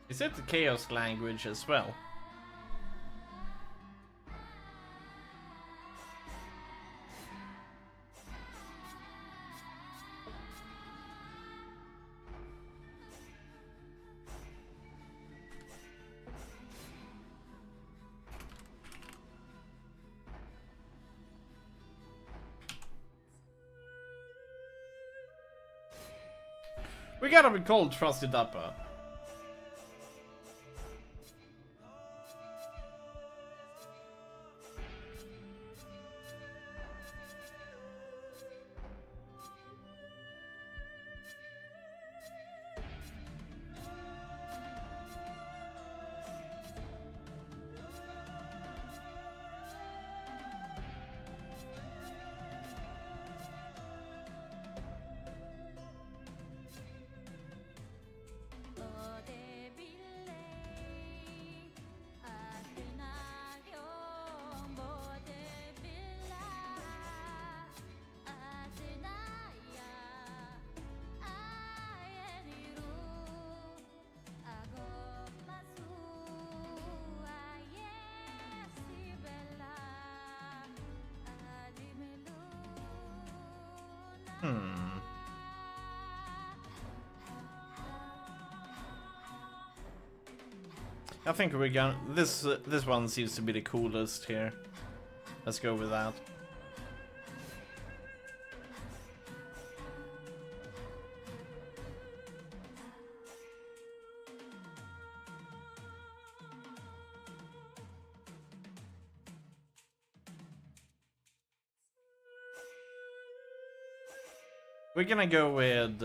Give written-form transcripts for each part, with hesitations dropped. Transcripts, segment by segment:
Is it the Chaos language as well? We gotta be called Trusty Dapper. I think we're gonna. This one seems to be the coolest here. Let's go with that. We're gonna go with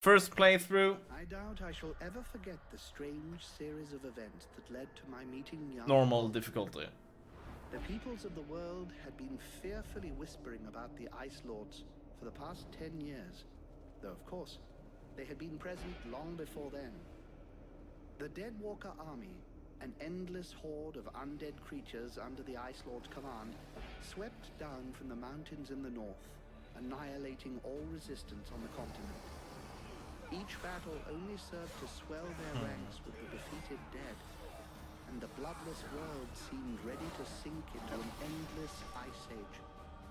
first playthrough. I doubt I shall ever forget the strange series of events that led to my meeting young Normal difficulty. The peoples of the world had been fearfully whispering about the Ice Lords for the past 10 years, though of course, they had been present long before then. The Deadwalker army, an endless horde of undead creatures under the Ice Lord's command, swept down from the mountains in the north, annihilating all resistance on the continent. Each battle only served to swell their ranks with the defeated dead, and the bloodless world seemed ready to sink into an endless ice age,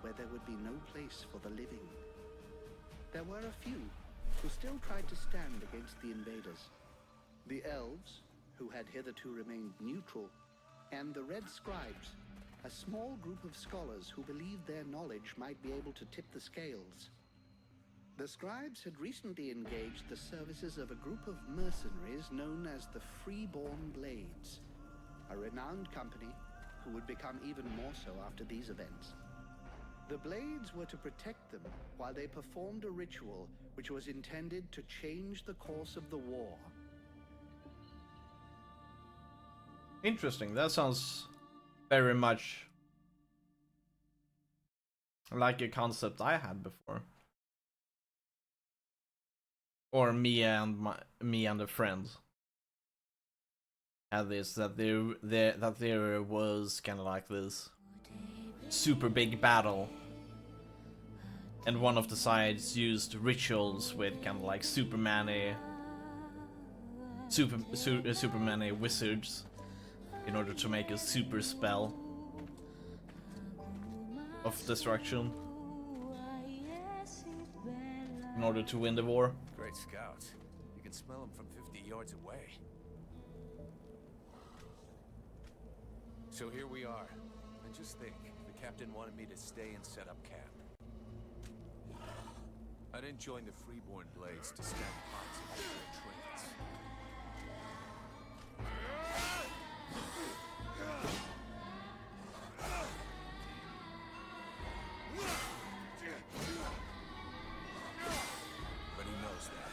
where there would be no place for the living. There were a few who still tried to stand against the invaders. The elves, who had hitherto remained neutral, and the Red Scribes, a small group of scholars who believed their knowledge might be able to tip the scales. The Scribes had recently engaged the services of a group of mercenaries known as the Freeborn Blades, a renowned company who would become even more so after these events. The Blades were to protect them while they performed a ritual which was intended to change the course of the war. Interesting. That sounds very much like a concept I had before. Or me and a friend had this, that there was kind of like this super big battle, and one of the sides used rituals with kind of like super many wizards in order to make a super spell of destruction in order to win the war. Great scouts. You can smell them from 50 yards away. So here we are. And just think, the captain wanted me to stay and set up camp. I didn't join the Freeborn Blades to stand pots and make their trades. But he knows that.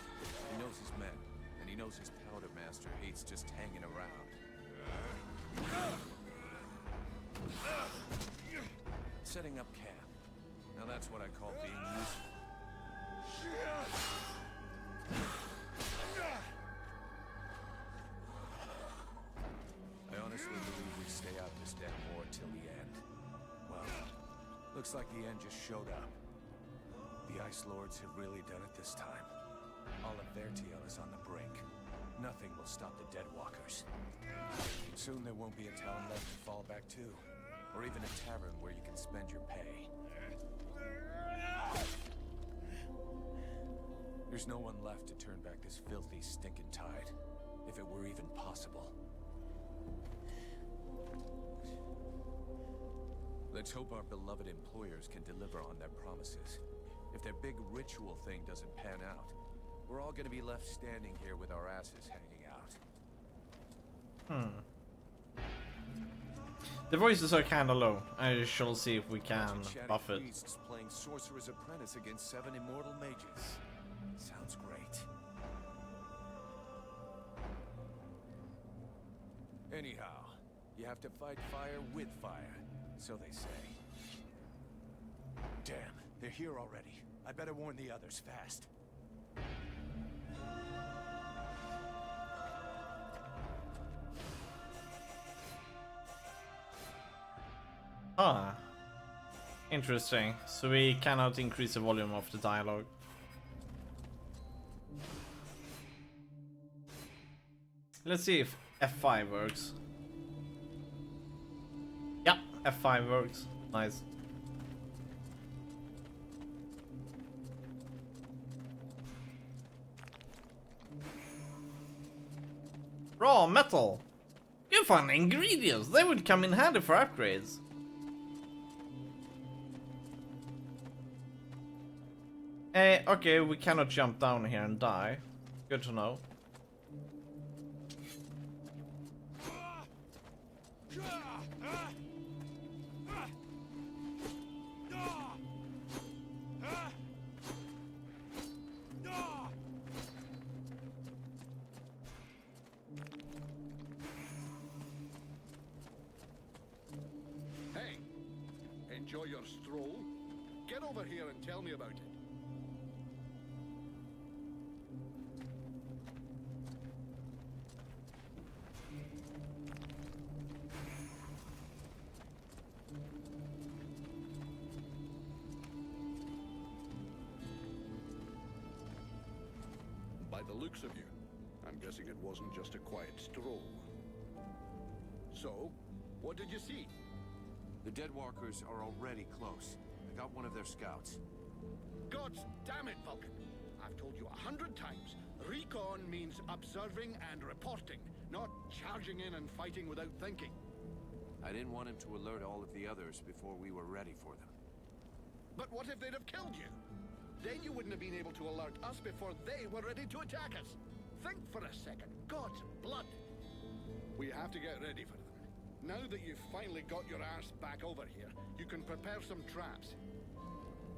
He knows his men, and he knows his powder master hates just hanging around. Setting up camp. Now that's what I call being useful. I honestly believe we stay out this damn war till the end. Well, looks like the end just showed up. The Ice Lords have really done it this time. All of Vertiel is on the brink. Nothing will stop the Deadwalkers. Soon there won't be a town left to fall back to, or even a tavern where you can spend your pay. There's no one left to turn back this filthy, stinking tide, if it were even possible. Let's hope our beloved employers can deliver on their promises. If their big ritual thing doesn't pan out, we're all gonna be left standing here with our asses hanging out. The voices are kinda low. I shall see if we can buff it. Priests playing Sorcerer's Apprentice against 7 immortal mages. Sounds great. Anyhow, you have to fight fire with fire, so they say. Damn, they're here already. I better warn the others fast. Ah. Interesting. So we cannot increase the volume of the dialogue. Let's see if F5 works. Yeah, F5 works. Nice. Raw metal! You find ingredients! They would come in handy for upgrades. Okay, we cannot jump down here and die. Good to know. Hey, enjoy your stroll? Get over here and tell me about it. By the looks of you, I'm guessing it wasn't just a quiet stroll. So, what did you see? The Deadwalkers are already close. I got one of their scouts. God damn it, Vulcan! I've told you 100 times. Recon means observing and reporting, not charging in and fighting without thinking. I didn't want him to alert all of the others before we were ready for them. But what if they'd have killed you? Then you wouldn't have been able to alert us before they were ready to attack us. Think for a second. God's blood. We have to get ready for them. Now that you've finally got your arse back over here, you can prepare some traps.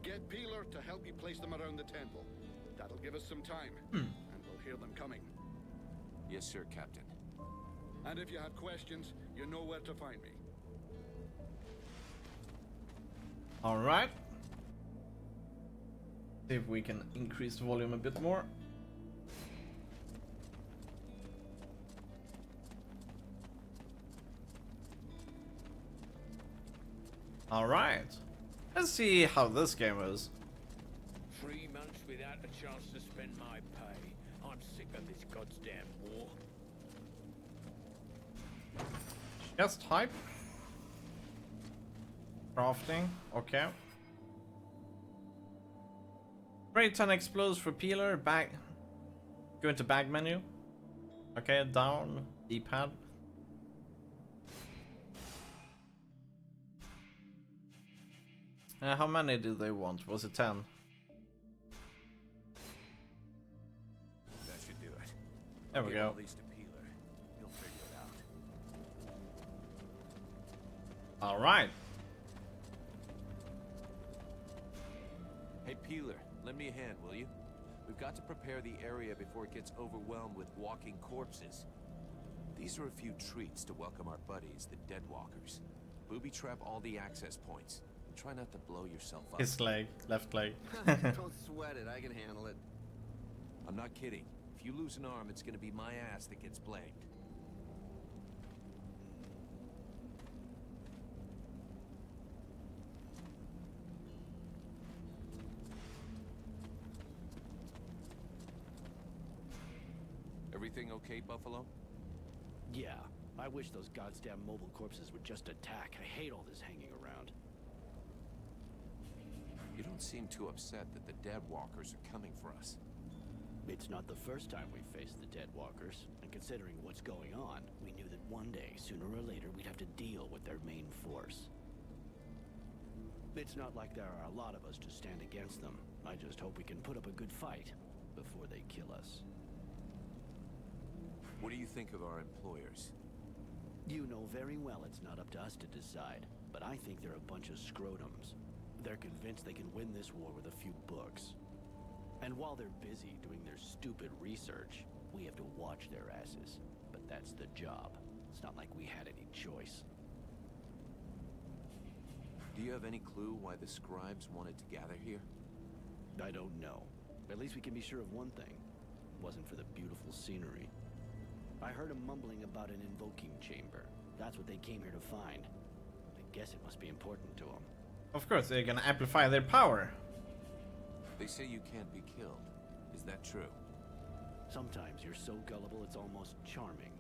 Get Peeler to help you place them around the temple. That'll give us some time, and we'll hear them coming. Yes, sir, Captain. And if you have questions, you know where to find me. Alright. See if we can increase the volume a bit more. Alright. Let's see how this game is. 3 months without a chance to spend my pay. I'm sick of this goddamn war. Just type. Crafting. Okay. Spray 10 explodes for Peeler. Back. Go into bag menu. Okay, down. D-pad. How many do they want? Was it 10? That should do it. There we Give go. at least a Peeler. He'll figure it out. Alright. Hey, Peeler, lend me a hand, will you? We've got to prepare the area before it gets overwhelmed with walking corpses. These are a few treats to welcome our buddies, the Deadwalkers. Booby trap all the access points. And try not to blow yourself up. His leg. Left leg. Don't sweat it, I can handle it. I'm not kidding. If you lose an arm, it's gonna be my ass that gets blamed. Everything okay, Buffalo? Yeah, I wish those goddamn mobile corpses would just attack. I hate all this hanging around. You don't seem too upset that the Dead Walkers are coming for us. It's not the first time we've faced the Dead Walkers, and considering what's going on, we knew that one day, sooner or later, we'd have to deal with their main force. It's not like there are a lot of us to stand against them. I just hope we can put up a good fight before they kill us. What do you think of our employers? You know very well it's not up to us to decide, but I think they're a bunch of scrotums. They're convinced they can win this war with a few books. And while they're busy doing their stupid research, we have to watch their asses. But that's the job. It's not like we had any choice. Do you have any clue why the scribes wanted to gather here? I don't know. At least we can be sure of one thing. It wasn't for the beautiful scenery. I heard them mumbling about an invoking chamber. That's what they came here to find. I guess it must be important to them. Of course, they're gonna amplify their power. They say you can't be killed. Is that true? Sometimes you're so gullible it's almost charming.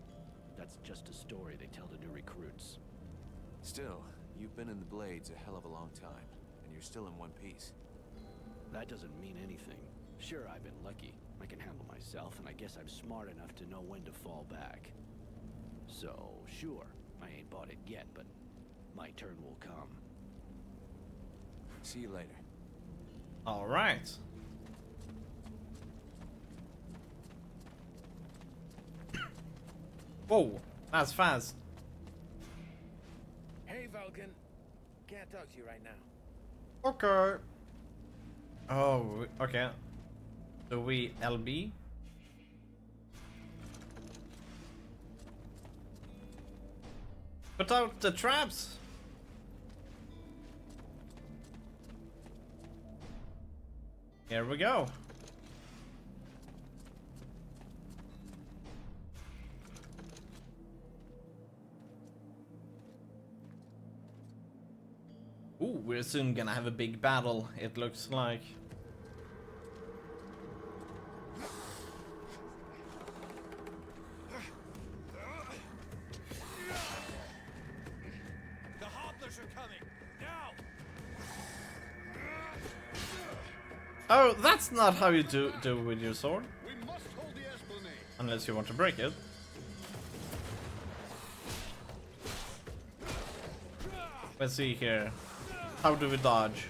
That's just a story they tell to new recruits. Still, you've been in the Blades a hell of a long time, and you're still in one piece. That doesn't mean anything. Sure, I've been lucky. I can handle myself, and I guess I'm smart enough to know when to fall back. So, sure, I ain't bought it yet, but my turn will come. See you later. All right. Whoa, that's fast. Hey, Vulcan. Can't talk to you right now. Okay. Oh, okay. So we LB. Put out the traps. Here we go. Ooh, we're soon gonna have a big battle, it looks like. The Hobblers are coming! Now! Oh, that's not how you do with your sword. We must hold the Esplanade. Unless you want to break it. Let's see here. How do we dodge?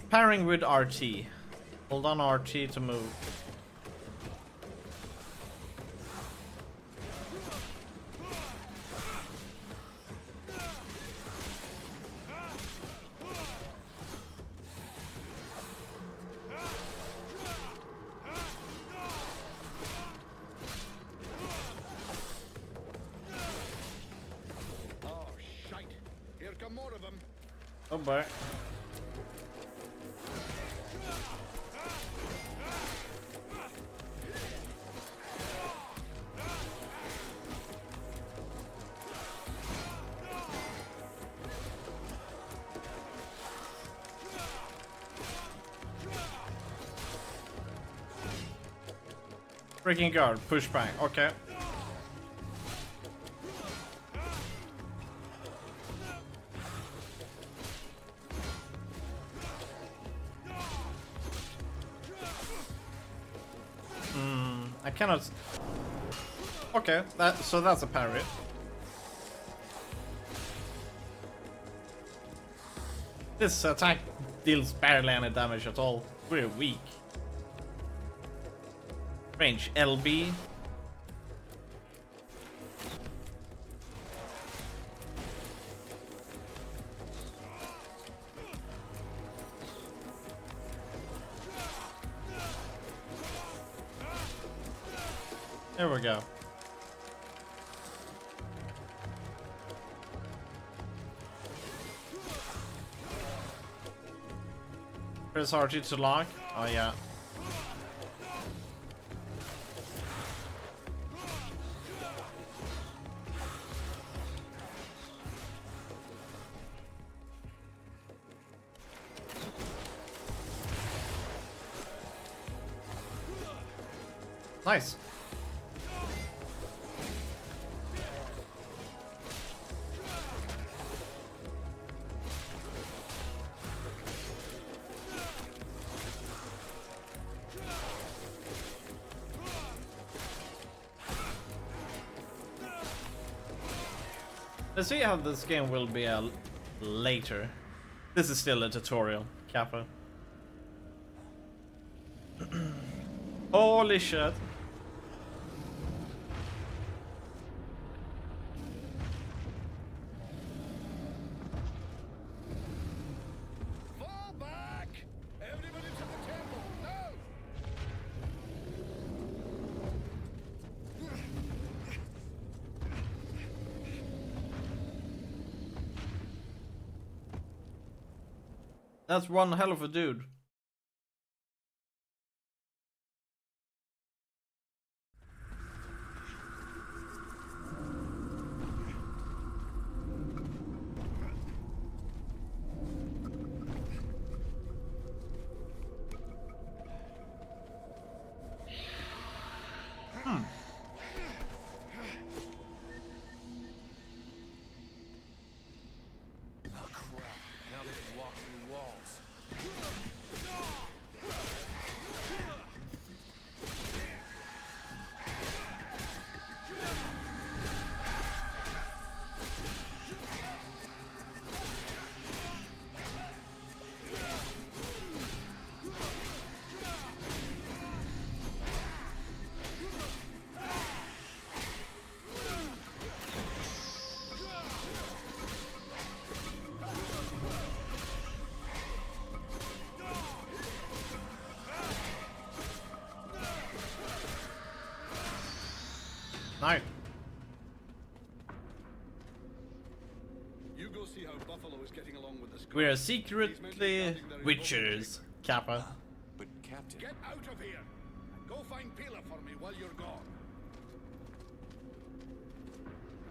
Pairing with RT. Hold on RT to move. Oh, shite. Here come more of them. Oh boy. Breaking guard, push back, okay. I cannot. Okay, so that's a parry. This attack deals barely any damage at all. We're weak. Range LB. There we go. Press RT to lock. Oh yeah. Nice. Let's see how this game will be later. This is still a tutorial, Kappa. Holy shit. Fall back! Everybody to the temple! No! That's one hell of a dude. Oh crap! Now they can walk through walls. Nice. You go see how Buffalo is getting along with this. We are secretly witchers, Kappa. But Captain, Get out of here! And go find Pila for me while you're gone.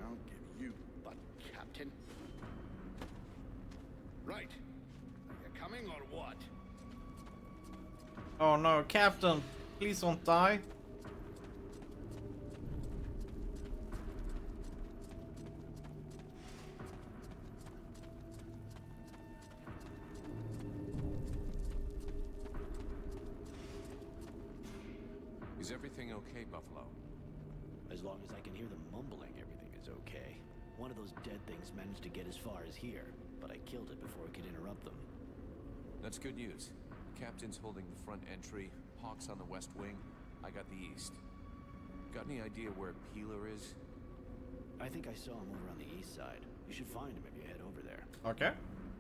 I'll give you butt, Captain. Right. Are you coming or what? Oh no, Captain, please don't die. is everything okay, Buffalo? As long as I can hear them mumbling, everything is okay. One of those dead things managed to get as far as here, but I killed it before it could interrupt them. That's good news. Captain's holding the front entry, Hawk's on the west wing, I got the east. Got any idea where Peeler is? I think I saw him over on the east side. You should find him if you head over there. Okay.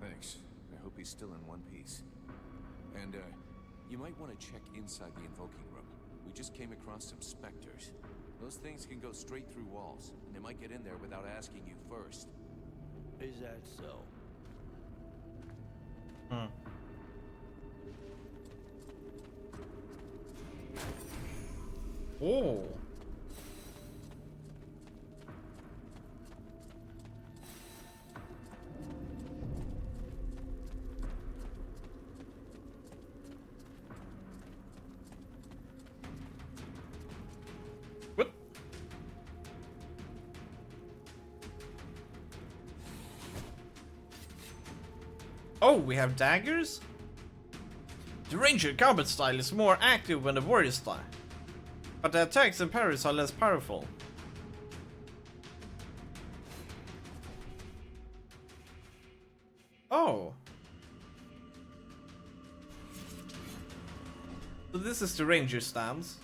Thanks. I hope he's still in one piece. And, you might want to check inside the invoking room. We just came across some specters. Those things can go straight through walls, and they might get in there without asking you first. Is that so? Hmm. Oh. What? Oh, we have daggers? The Ranger combat style is more active than the Warrior style, but the attacks and parries are less powerful. Oh. So this is the Ranger stance.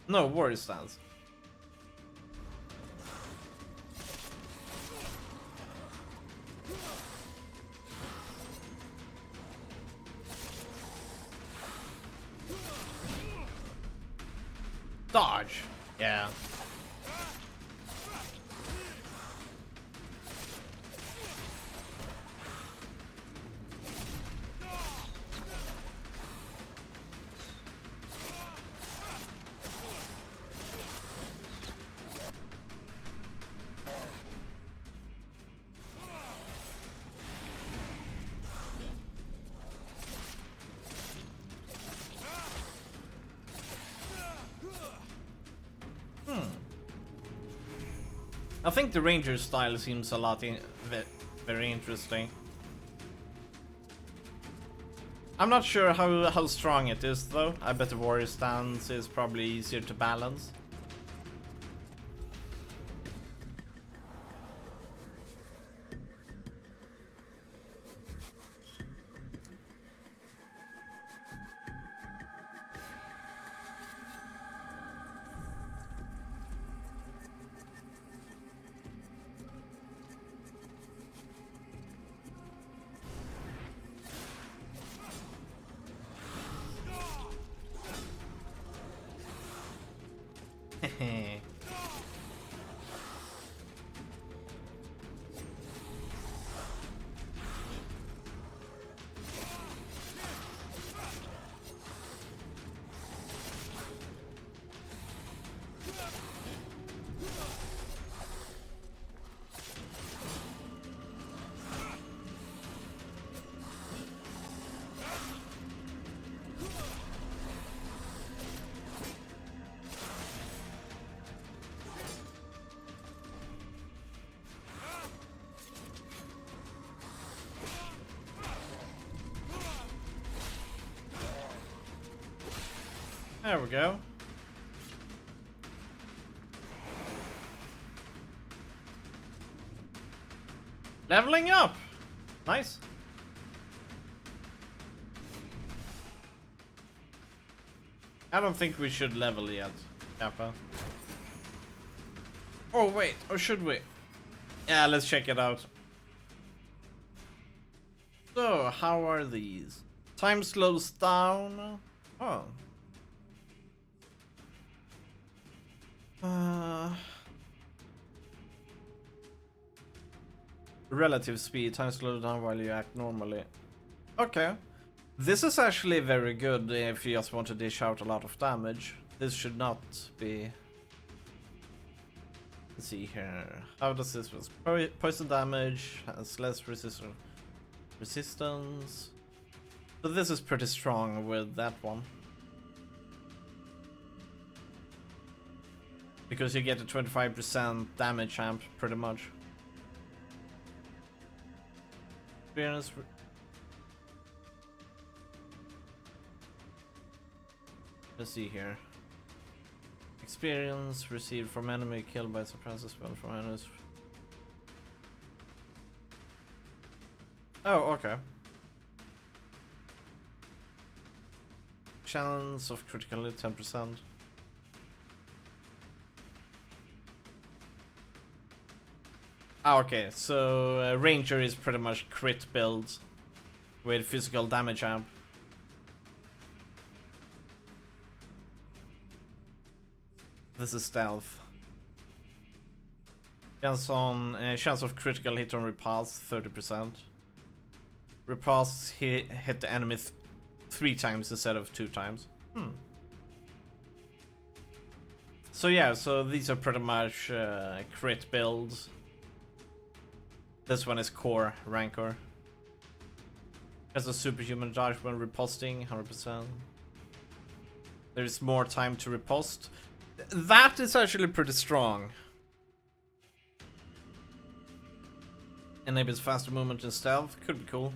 No, Warrior stance. Dodge. Yeah. I think the Ranger style seems a lot very interesting. I'm not sure how strong it is though. I bet the warrior stance is probably easier to balance. There we go. Leveling up! Nice. I don't think we should level yet, Kappa. Oh wait, or should we? Yeah, let's check it out. So, how are these? Time slows down. Oh. Relative speed, time slows down while you act normally. Okay. This is actually very good if you just want to dish out a lot of damage. This should not be... Let's see here. How does this work? Poison damage has less resistance. So this is pretty strong with that one. Because you get a 25% damage amp, pretty much. Experience. Let's see here. Experience received from enemy killed by surprise spell from enemies. Oh, okay. Chance of critical hit 10%. Ah, okay, so Ranger is pretty much crit build with physical damage amp. This is stealth. Chance of critical hit on repulse 30%. Repulse hit the enemy 3 times instead of 2 times. So yeah, so these are pretty much crit builds. This one is core rancor. Has a superhuman dodge when riposting, 100%. There's more time to riposte. That is actually pretty strong. Enables faster movement and stealth, could be cool.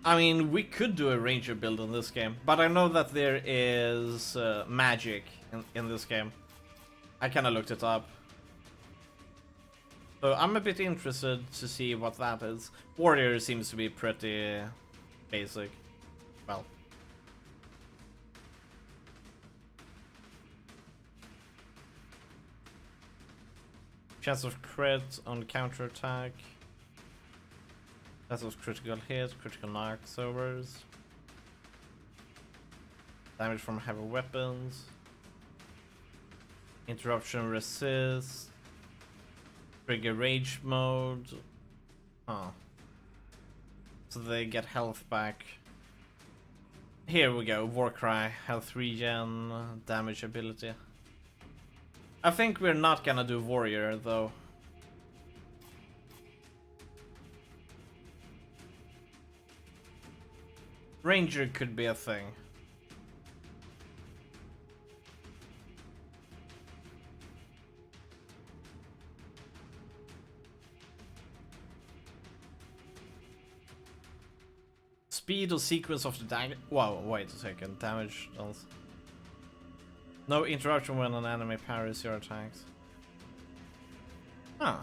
I mean, we could do a ranger build in this game, but I know that there is magic in this game. I kinda looked it up. So I'm a bit interested to see what that is. Warrior seems to be pretty basic. Well. Chance of crit on counterattack. Chance of critical hit, critical knocks overs. Damage from heavy weapons. Interruption resist. Trigger rage mode. Oh. So they get health back. Here we go, Warcry, health regen, damage ability. I think we're not gonna do warrior though. Ranger could be a thing. Speed or sequence of the dagger. Wow, wait a second. Damage. No interruption when an enemy parries your attacks. Huh.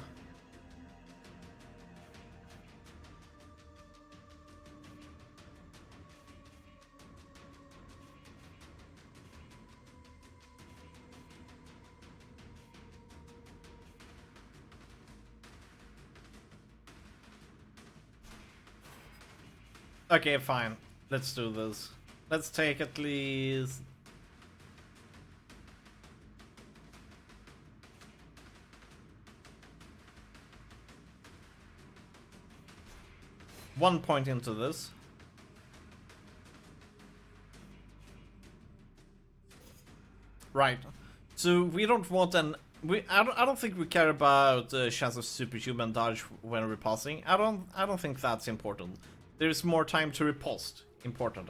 Okay, fine. Let's do this. Let's take at least... one point into this. Right. So we don't want an... I don't think we care about chance of superhuman dodge when repulsing. I don't think that's important. There's more time to riposte. Important.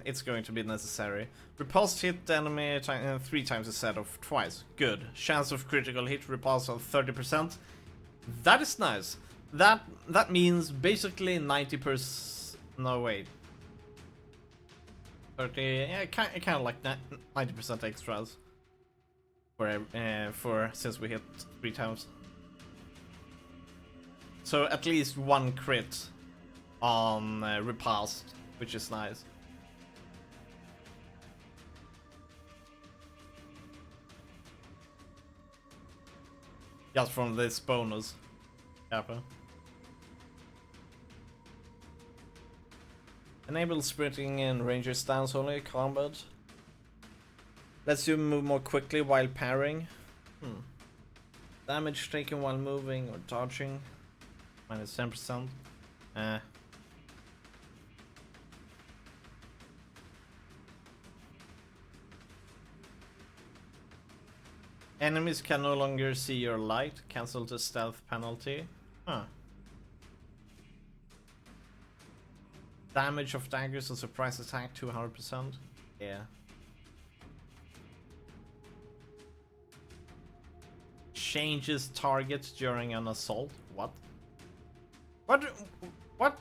It's going to be necessary. Repulsed hit the enemy 3 times instead of twice. Good. Chance of critical hit repulse of 30%. That is nice. That means basically 90%. No wait. 30. Yeah, kind of like 90% extras. For since we hit 3 times. So at least 1 crit on repulsed, which is nice. Just from this bonus. Kappa. Enable sprinting in ranger stance only combat. Lets you move more quickly while parrying. Damage taken while moving or dodging. Minus 10%. Enemies can no longer see your light. Cancel the stealth penalty. Huh. Damage of daggers and surprise attack 200%. Yeah. Changes target during an assault. What? What?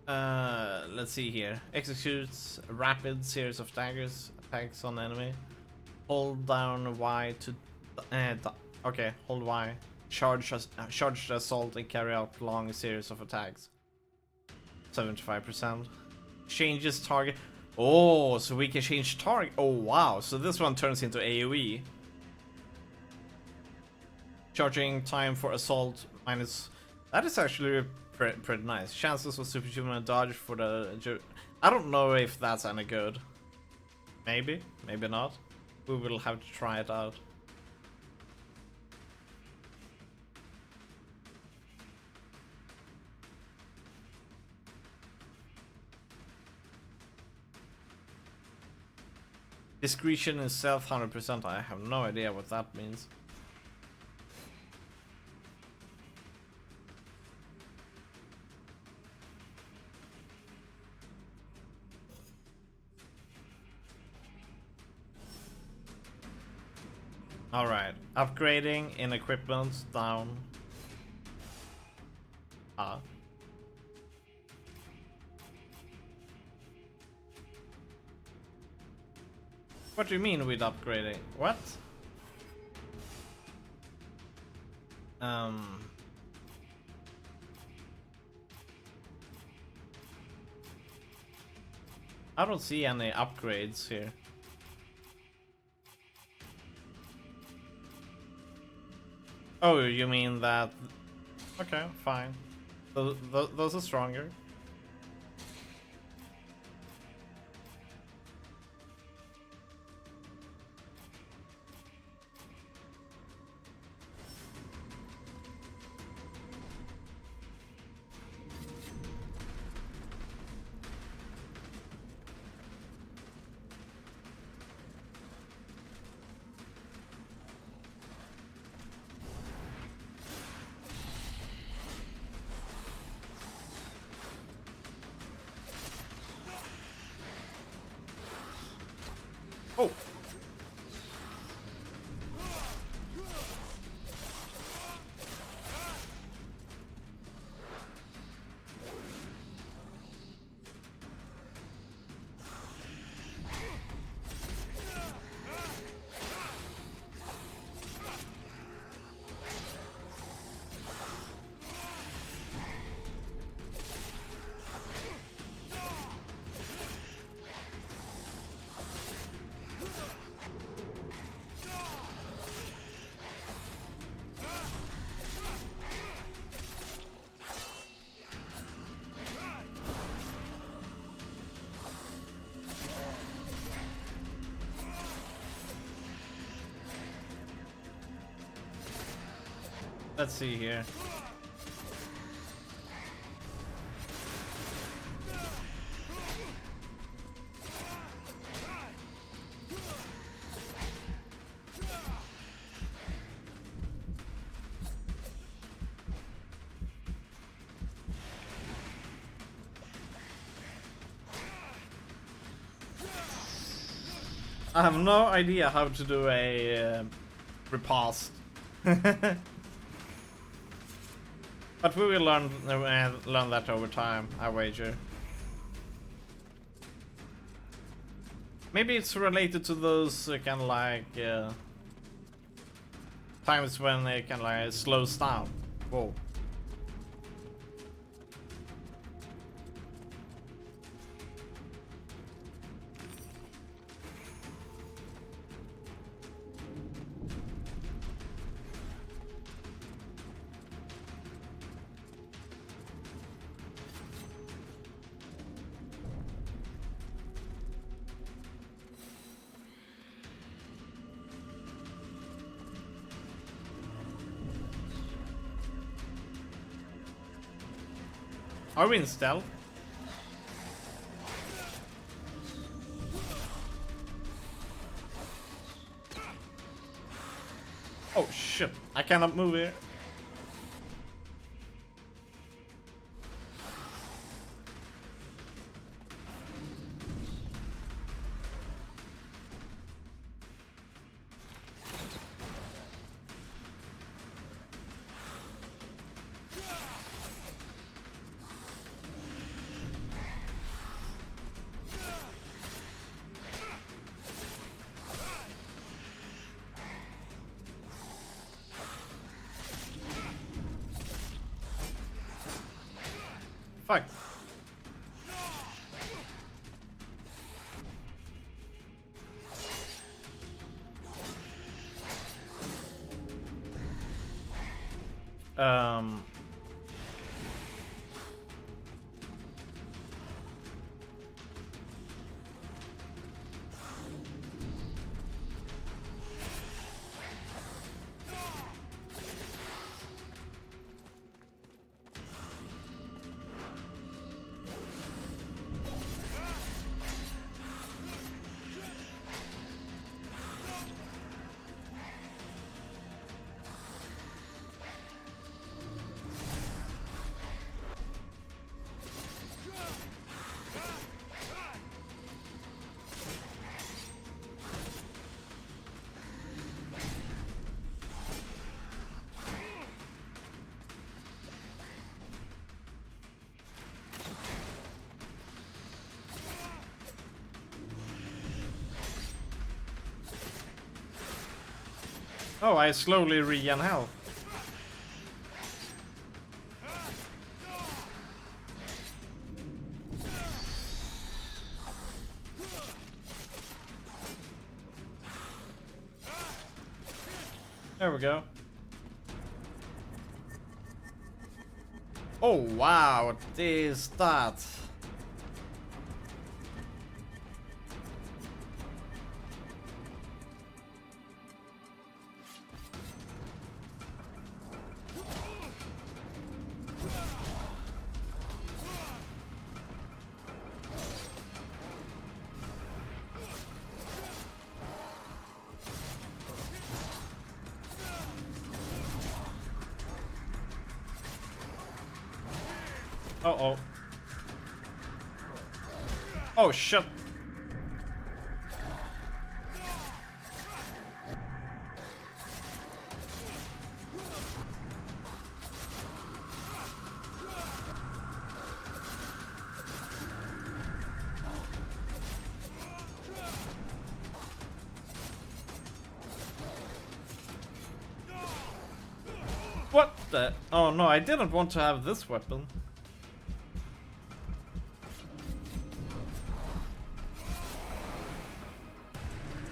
Let's see here. Executes a rapid series of daggers attacks on enemy. Hold down Y to okay, hold Y. Charge the assault and carry out long series of attacks. 75%. Changes target. Oh, so we can change target. Oh wow, so this one turns into AoE. Charging time for assault minus. That is actually pretty nice. Chances of superhuman dodge for the. I don't know if that's any good. Maybe, maybe not. We will have to try it out. Discretion is stealth 100%. I have no idea what that means. Alright, upgrading in equipment down. What do you mean with upgrading? What? I don't see any upgrades here. Oh, you mean that? Okay, fine. Those are stronger. Oh. Let's see here. I have no idea how to do a riposte. But we will learn that over time, I wager. Maybe it's related to those kind of like times when it kind of like slows down. Whoa. Are we in stealth? Oh shit, I cannot move here. Fuck. Oh, I slowly regain health. There we go. Oh wow, what is that? Uh-oh. Oh, shit. What the? Oh no, I didn't want to have this weapon.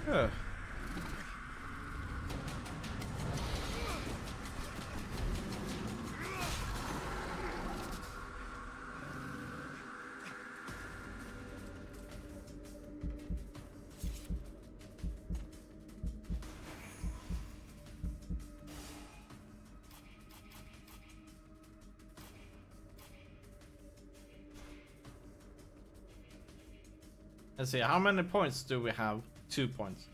Huh. Let's see, how many points do we have? 2 points.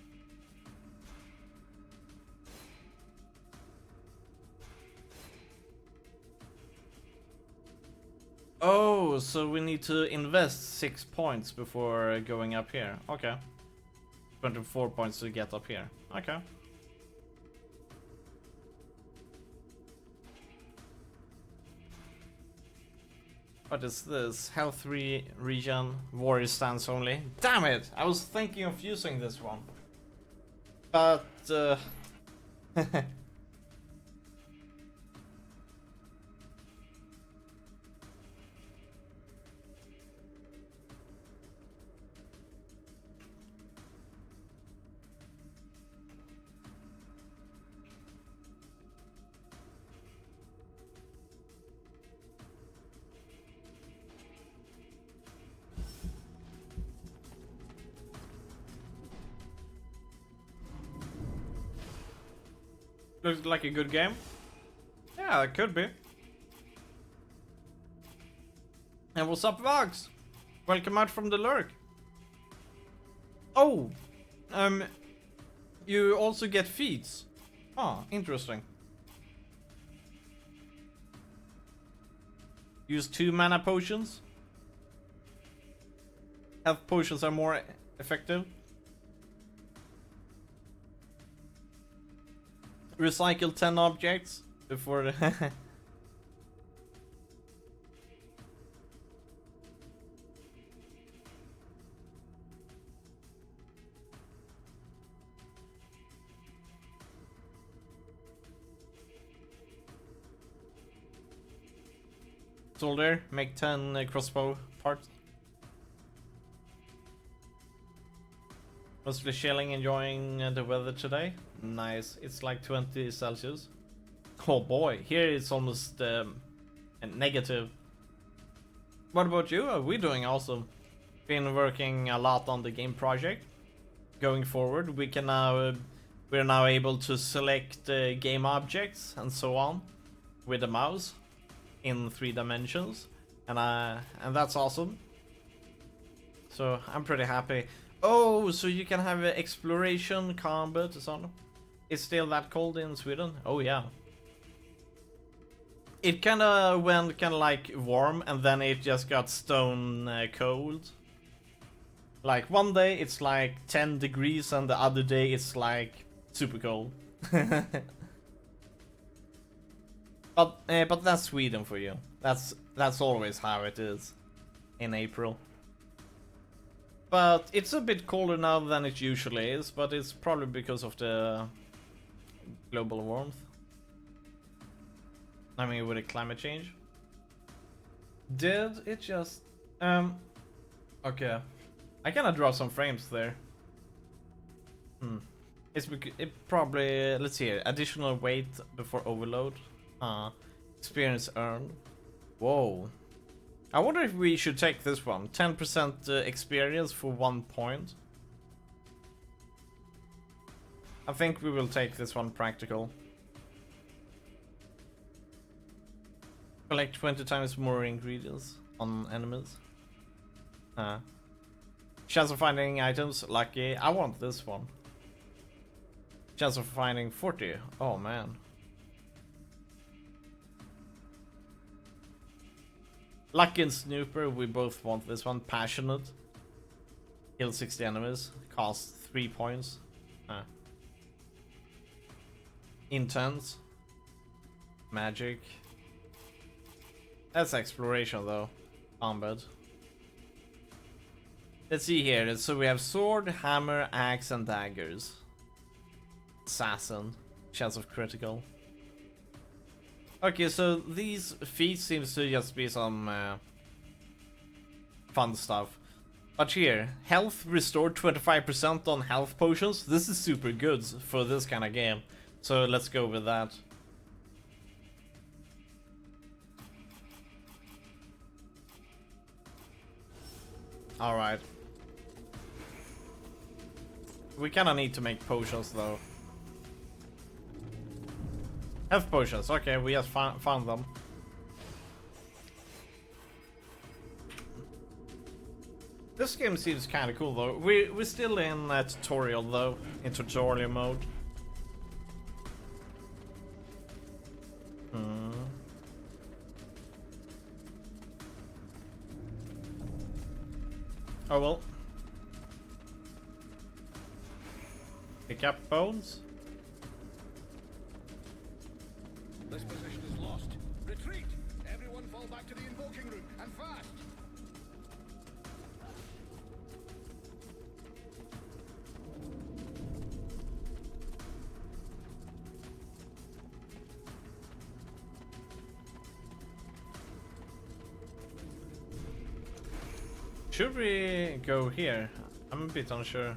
Oh, so we need to invest 6 points before going up here. Okay. 24 points to get up here. Okay. What is this? Health region, warrior stance only. Damn it! I was thinking of using this one. But, looks like a good game. Yeah, it could be. And what's up, Vox? Welcome out from the lurk. Oh, you also get feats. Oh, interesting. Use 2 mana potions. Health potions are more effective. Recycle 10 objects before the soldier, make 10 crossbow parts. Mostly chilling, enjoying the weather today. Nice. It's like 20 Celsius. Oh boy, here it's almost negative. What about you? Are we doing awesome? Been working a lot on the game project. Going forward, we can now we're now able to select game objects and so on with the mouse in 3 dimensions, and that's awesome. So I'm pretty happy. Oh, so you can have exploration, combat, and so on. It's still that cold in Sweden? Oh yeah. It kinda went kinda like warm, and then it just got stone cold. Like one day it's like 10 degrees, and the other day it's like super cold. But that's Sweden for you. That's always how it is in April. But it's a bit colder now than it usually is, but it's probably because of the global warmth. I mean, with the climate change. Did it just... Okay. I kinda draw some frames there. It probably... Let's see here. Additional weight before overload. Experience earned. Whoa. I wonder if we should take this one. 10% experience for 1 point. I think we will take this one practical. Collect 20 times more ingredients on enemies. Chance of finding items, lucky. I want this one. Chance of finding 40. Oh man. Lucky and Snooper, we both want this one. Passionate. Kill 60 enemies. Cost 3 points. Intense. Magic. That's exploration though. Combat. Let's see here. So we have sword, hammer, axe, and daggers. Assassin. Chance of critical. Okay, so these feats seems to just be some fun stuff. But here, health restored 25% on health potions. This is super good for this kind of game. So let's go with that. Alright. We kinda need to make potions though. Health potions, okay, we just found them. This This game seems kind of cool though. We're still in tutorial though, in tutorial mode. Oh well. Pick up bones. This position is lost. Retreat! Everyone fall back to the invoking room, and fast! Should we go here? I'm a bit unsure.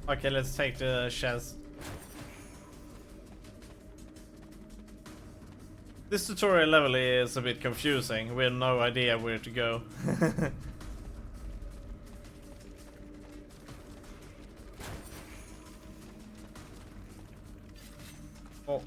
Okay, let's take the chest. This tutorial level is a bit confusing. We have no idea where to go. Oh.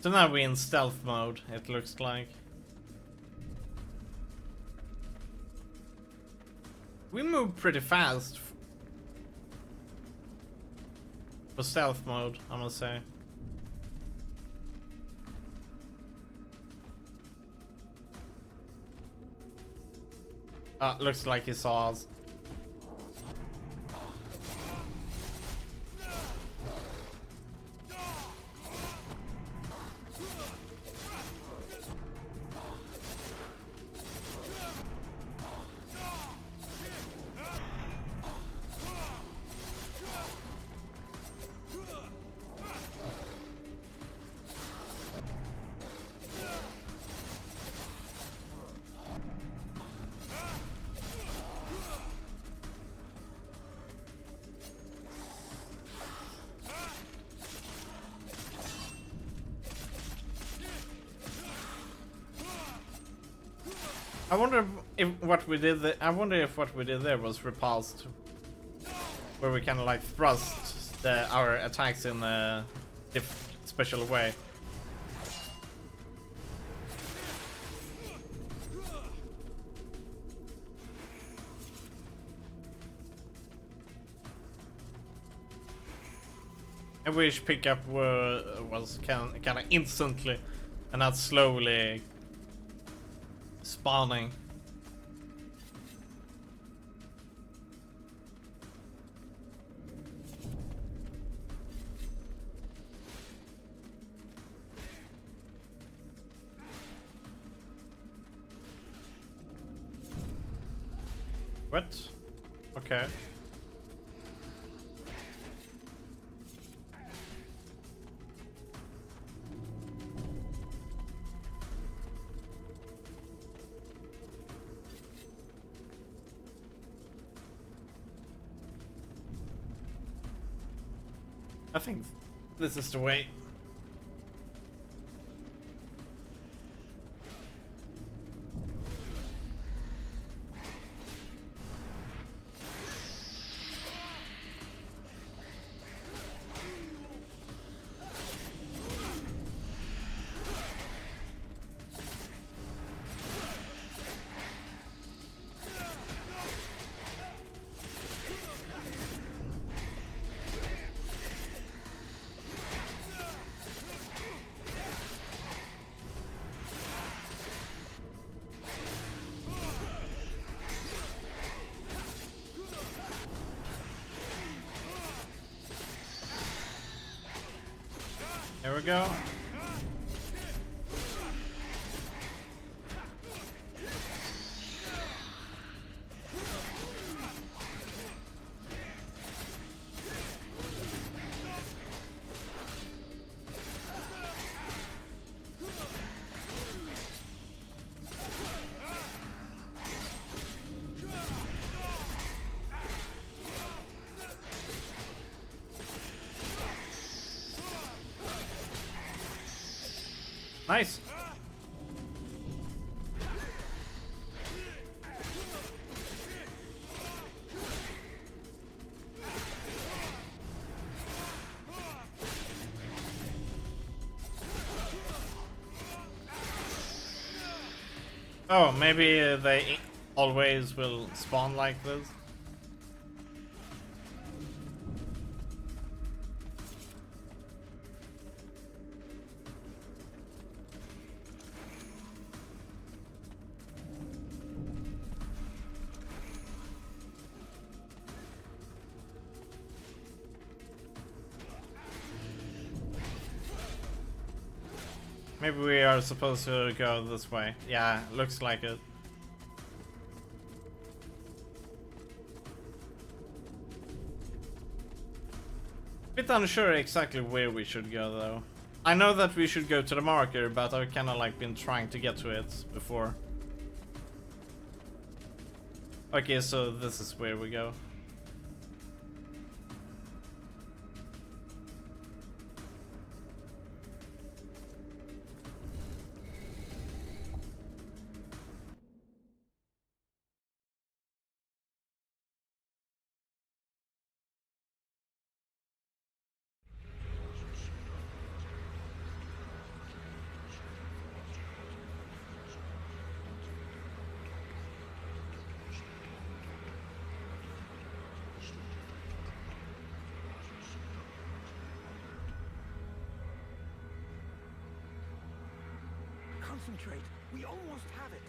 So now we're in stealth mode, it looks like. We move pretty fast for stealth mode, I must say. Looks like he saw us. I wonder if what we did there, was repulsed, where we kind of like thrust our attacks in a special way. I wish pickup was kind of instantly and not slowly spawning. What? Okay. I think this is the way. There we go. Nice. Oh, maybe they always will spawn like this. Maybe we are supposed to go this way. Yeah, looks like it. Bit unsure exactly where we should go though. I know that we should go to the marker, but I've kinda like been trying to get to it before. Okay, so this is where we go. Concentrate. We almost have it.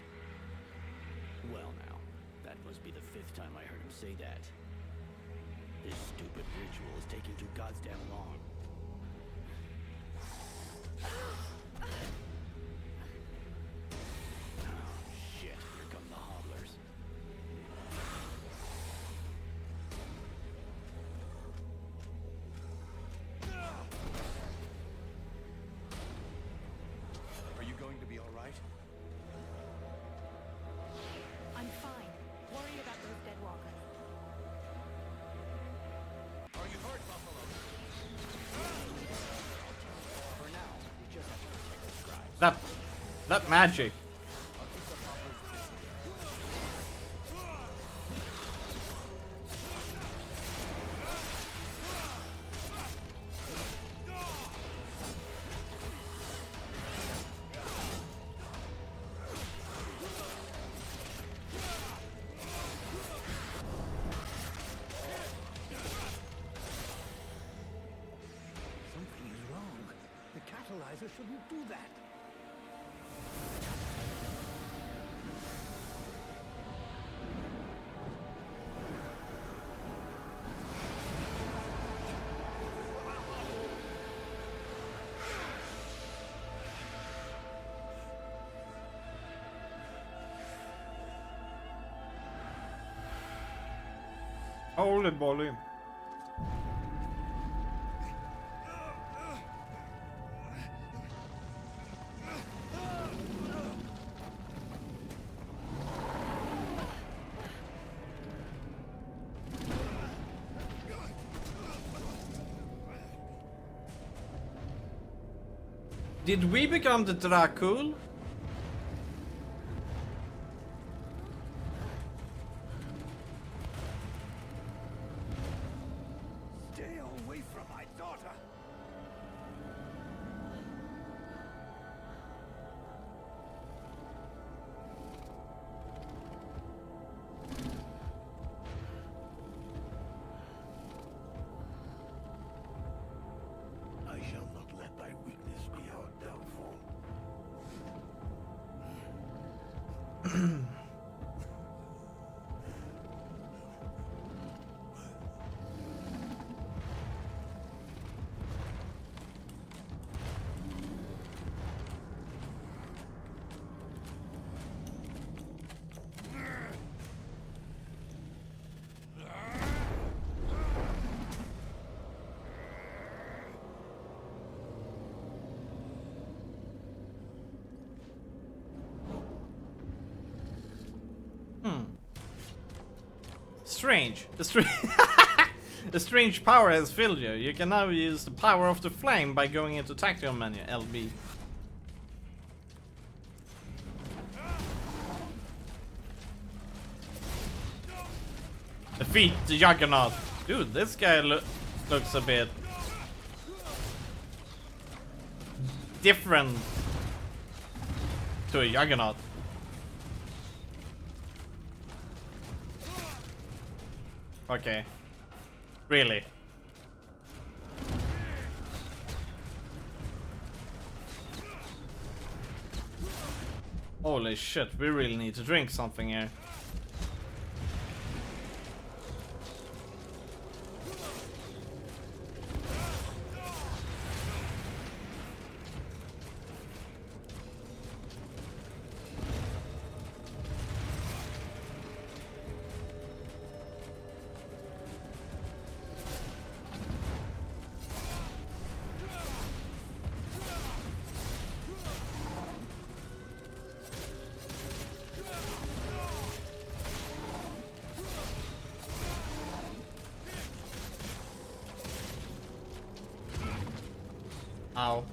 Well now, that must be the 5th time I heard him say that. This stupid ritual is taking too goddamn long. Oh shit, here come the hobblers. Are you going to be all right? I'm fine. Worry about those dead walkers. Are you hurt, Buffalo? For now, we just have to protect the scribes. That magic. Something is wrong. The catalyzer shouldn't do that. Holy moly. Did we become the Dracul? Stay away from my daughter. I shall not let thy weakness be our downfall. Strange. A strange power has filled you. You can now use the power of the flame by going into tactical menu, LB. Defeat the Juggernaut. Dude, this guy looks a bit different to a Juggernaut. Okay. Really? Holy shit, we really need to drink something here. Ow.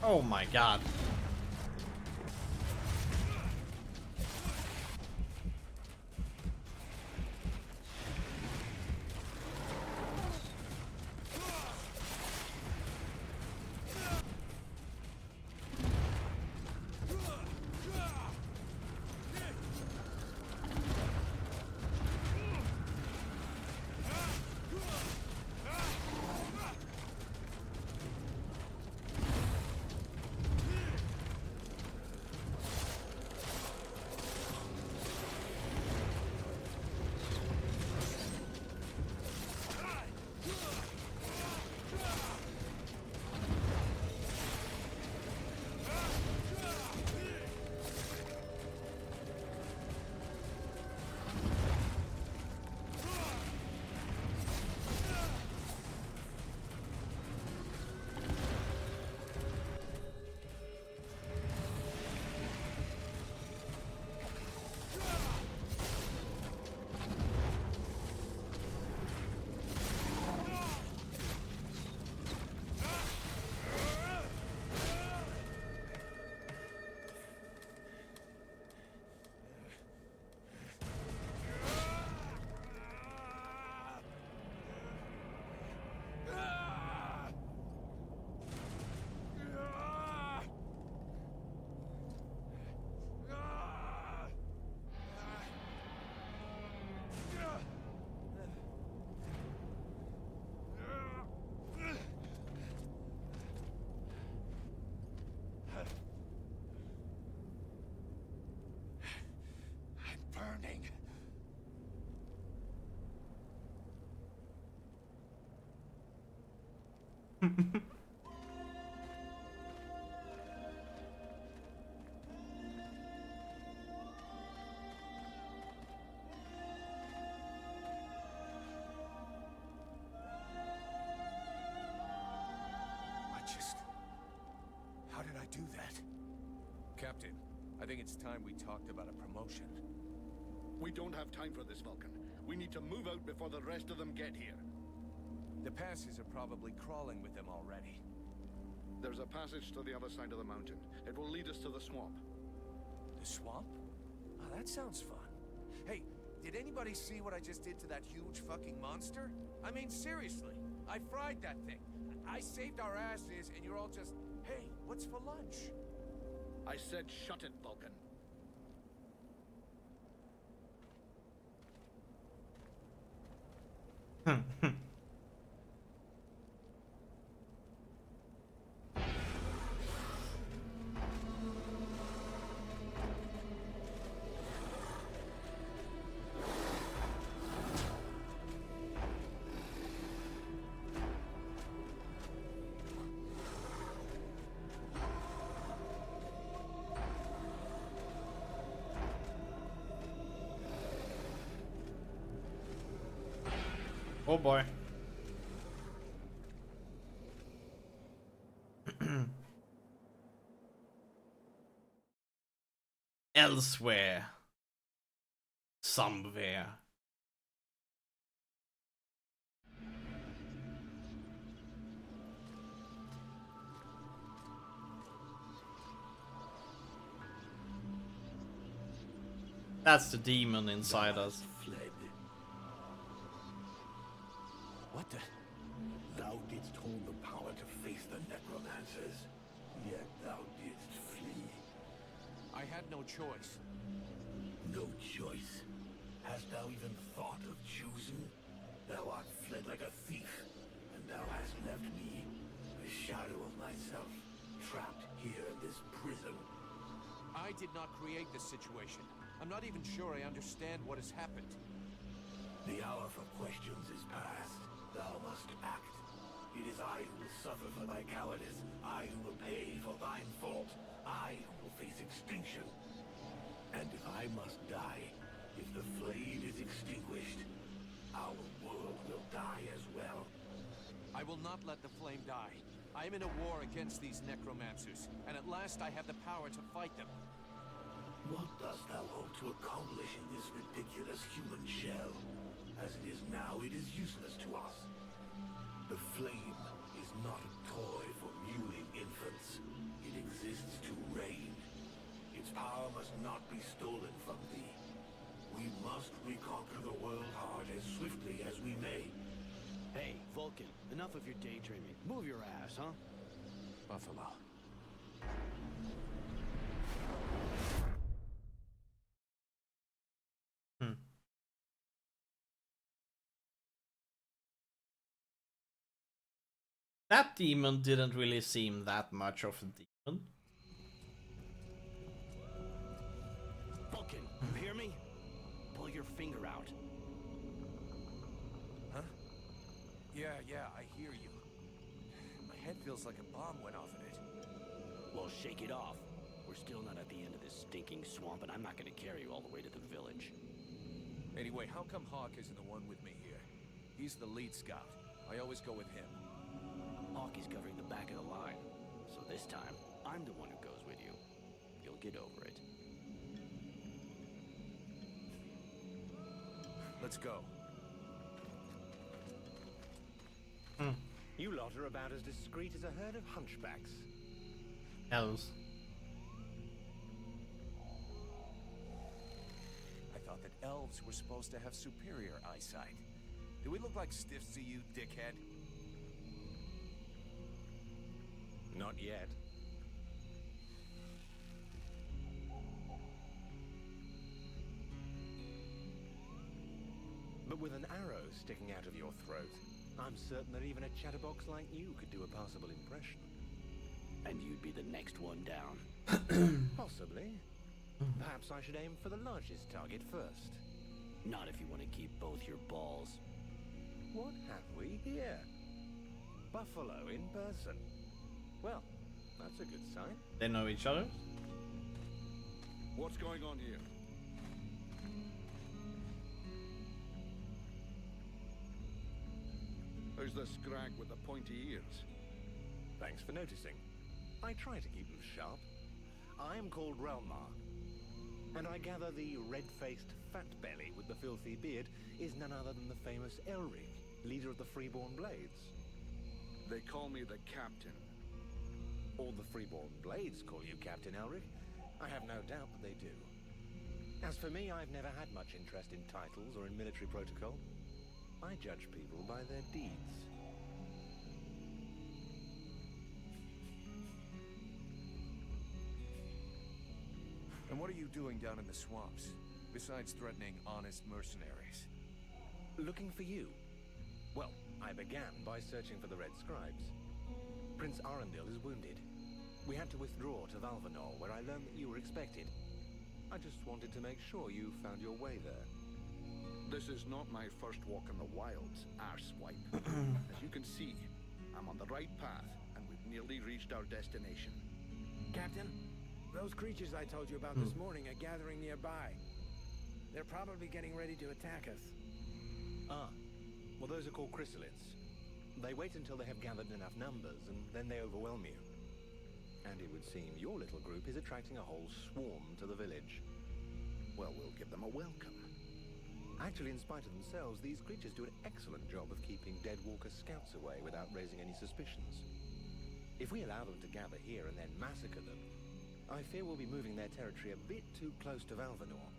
Oh my god. Burning. How did I do that? Captain, I think it's time we talked about a promotion. We don't have time for this, Vulcan. We need to move out before the rest of them get here. The passes are probably crawling with them already. There's a passage to the other side of the mountain. It will lead us to the swamp. The swamp? Oh, that sounds fun. Hey, did anybody see what I just did to that huge fucking monster? I mean, seriously, I fried that thing. I saved our asses, and you're all just, hey, what's for lunch? I said shut it, Vulcan. Oh boy. Elsewhere. Somewhere. That's the demon inside us. Fled. What the? Thou didst hold the power to face the necromancers, yet thou didst flee. I had no choice. No choice. Hast thou even thought of choosing? Thou art fled like a thief, and thou hast left me, a shadow of myself, trapped here in this prison. I did not create this situation. I'm not even sure I understand what has happened. The hour for questions is past. Thou must act. It is I who will suffer for thy cowardice. I who will pay for thine fault. I who will face extinction. And if I must die, if the flame is extinguished, our world will die as well. I will not let the flame die. I am in a war against these necromancers, and at last I have the power to fight them. What dost thou hope to accomplish in this ridiculous human shell? As it is now, it is useless to us. The flame is not a toy for mewing infants. It exists to reign. Its power must not be stolen from thee. We must reconquer the world heart as swiftly as we may. Hey, Vulcan, enough of your daydreaming. Move your ass, huh? Buffalo. That demon didn't really seem that much of a demon. Vulcan, you hear me? Pull your finger out. Huh? Yeah, I hear you. My head feels like a bomb went off in it. Well, shake it off. We're still not at the end of this stinking swamp, and I'm not gonna carry you all the way to the village. Anyway, how come Hawk isn't the one with me here? He's the lead scout. I always go with him. Hawk is covering the back of the line, so this time, I'm the one who goes with you. You'll get over it. Let's go. You lot are about as discreet as a herd of hunchbacks. Elves. I thought that elves were supposed to have superior eyesight. Do we look like stiffs to you, dickhead? Not yet. But with an arrow sticking out of your throat, I'm certain that even a chatterbox like you could do a passable impression. And you'd be the next one down. Possibly. Perhaps I should aim for the largest target first. Not if you want to keep both your balls. What have we here? Buffalo in person. Well, that's a good sign. They know each other? What's going on here? Who's the scrag with the pointy ears? Thanks for noticing. I try to keep them sharp. I am called Relmar, and I gather the red-faced fat belly with the filthy beard is none other than the famous Elric, leader of the Freeborn Blades. They call me the captain. All the Freeborn Blades call you Captain Elric. I have no doubt that they do. As for me, I've never had much interest in titles or in military protocol. I judge people by their deeds. And what are you doing down in the swamps, besides threatening honest mercenaries? Looking for you. Well, I began by searching for the Red Scribes. Prince Arundel is wounded. We had to withdraw to Valvanor, where I learned that you were expected. I just wanted to make sure you found your way there. This is not my first walk in the wilds, arsewipe. As you can see, I'm on the right path, and we've nearly reached our destination. Captain, those creatures I told you about this morning are gathering nearby. They're probably getting ready to attack us. Ah, well those are called chrysalids. They wait until they have gathered enough numbers, and then they overwhelm you. And it would seem your little group is attracting a whole swarm to the village. Well, we'll give them a welcome. Actually, in spite of themselves, these creatures do an excellent job of keeping Deadwalker scouts away without raising any suspicions. If we allow them to gather here and then massacre them, I fear we'll be moving their territory a bit too close to Valvanor.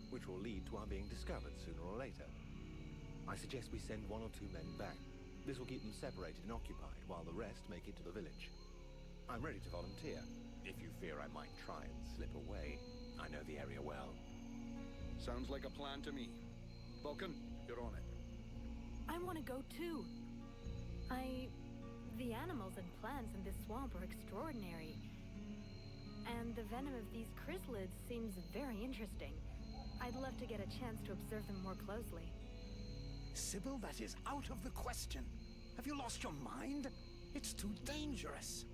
which will lead to our being discovered sooner or later. I suggest we send 1 or 2 men back. This will keep them separated and occupied while the rest make it to the village. I'm ready to volunteer, if you fear I might try and slip away. I know the area well. Sounds like a plan to me. Vulcan, you're on it. I want to go too. The animals and plants in this swamp are extraordinary. And the venom of these chrysalids seems very interesting. I'd love to get a chance to observe them more closely. Sybil, that is out of the question. Have you lost your mind? It's too dangerous.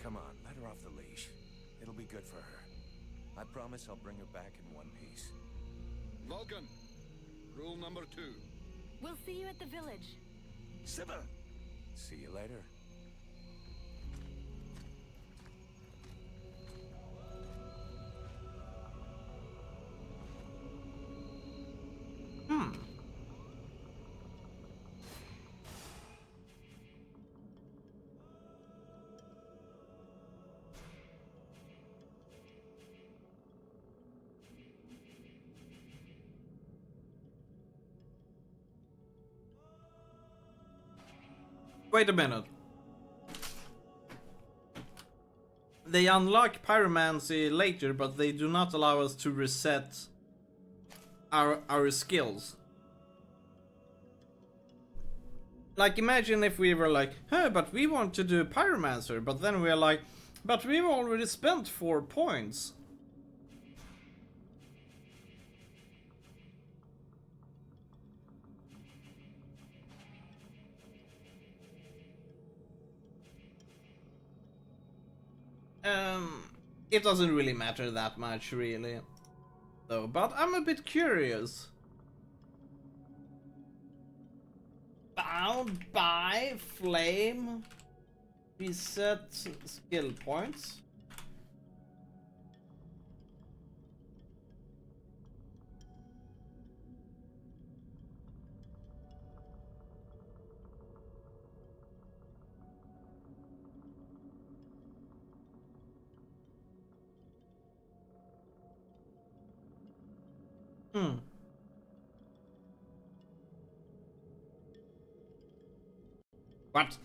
Come on, let her off the leash. It'll be good for her. I promise I'll bring her back in one piece. Vulcan, rule number 2. We'll see you at the village. Sybil! See you later. Wait a minute. They unlock pyromancy later, but they do not allow us to reset our skills. Like, imagine if we were like, hey, but we want to do pyromancer, but then we're like, but we've already spent 4 points. It doesn't really matter that much, really, though, but I'm a bit curious. Bound by flame, reset skill points. What?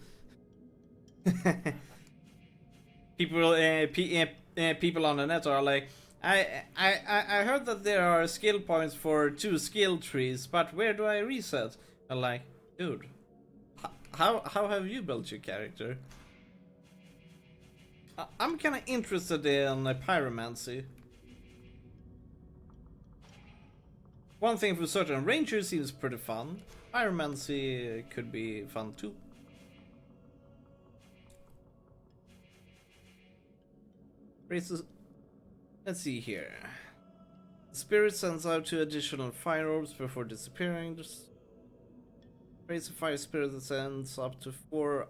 People on the net are like, I heard that there are skill points for 2 skill trees, but where do I reset? I'm like, dude, how have you built your character? I'm kind of interested in pyromancy. One thing for certain, ranger seems pretty fun. Pyromancy could be fun too. Let's see here. The spirit sends out 2 additional fire orbs before disappearing. Just raise a fire spirit that sends up to 4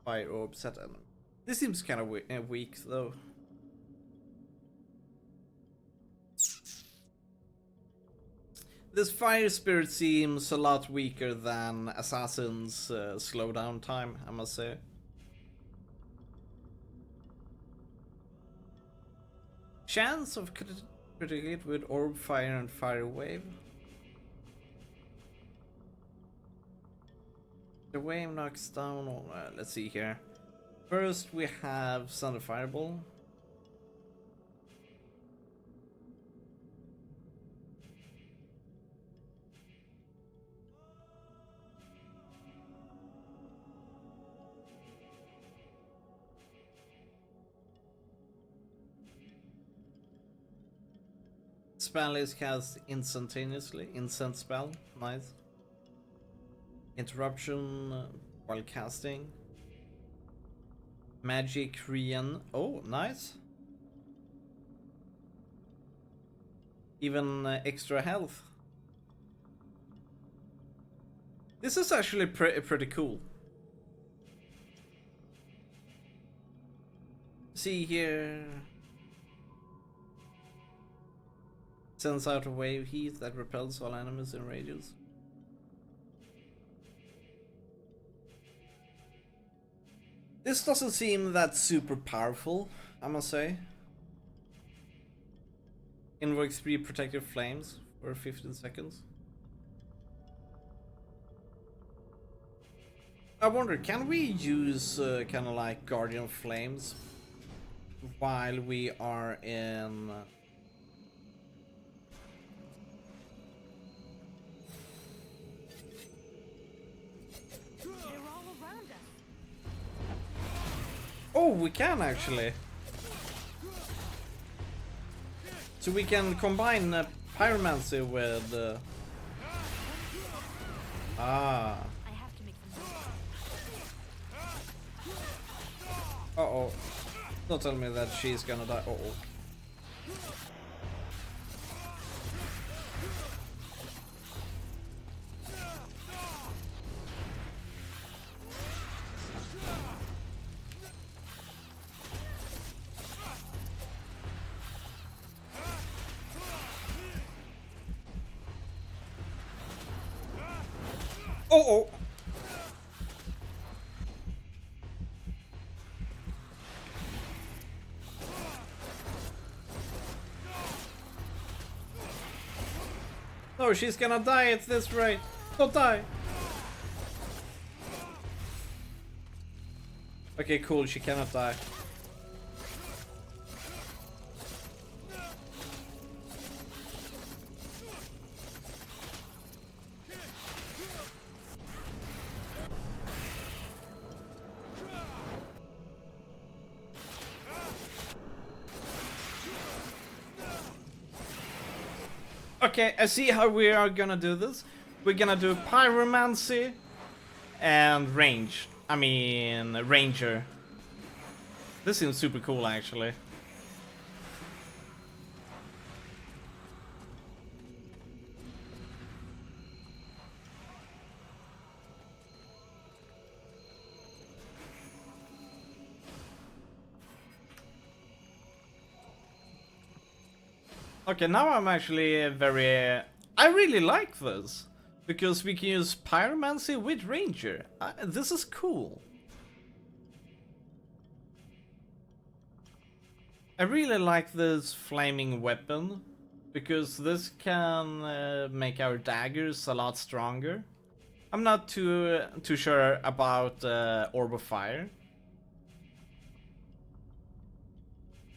fire orbs at enemy. This seems kind of weak though. This fire spirit seems a lot weaker than Assassin's slowdown time, I must say. Chance of critical hit with orb fire and fire wave. The wave knocks down all. Let's see here. First we have Thunder Fireball. Spell is cast instantaneously. Instant spell. Nice. Interruption while casting. Magic Rian. Oh, nice. Even extra health. This is actually pretty cool. See here. Sends out a wave heat that repels all enemies in radius. This doesn't seem that super powerful, I must say. Invoke 3 protective flames for 15 seconds. I wonder, can we use kind of like Guardian Flames while we are in... They're all around us. Oh, we can actually. So we can combine Pyromancy with... Ah. I have to make some noise. Uh-oh. Don't tell me that she's gonna die. Uh-oh. Oh, no, she's gonna die at this rate. Don't die. Okay, cool. She cannot die. Okay, I see how we are gonna do this. We're gonna do Pyromancy and range. I mean, Ranger. This seems super cool, actually. Okay, now I'm actually very... I really like this. Because we can use Pyromancy with Ranger. This is cool. I really like this flaming weapon. Because this can make our daggers a lot stronger. I'm not too sure about Orb of Fire.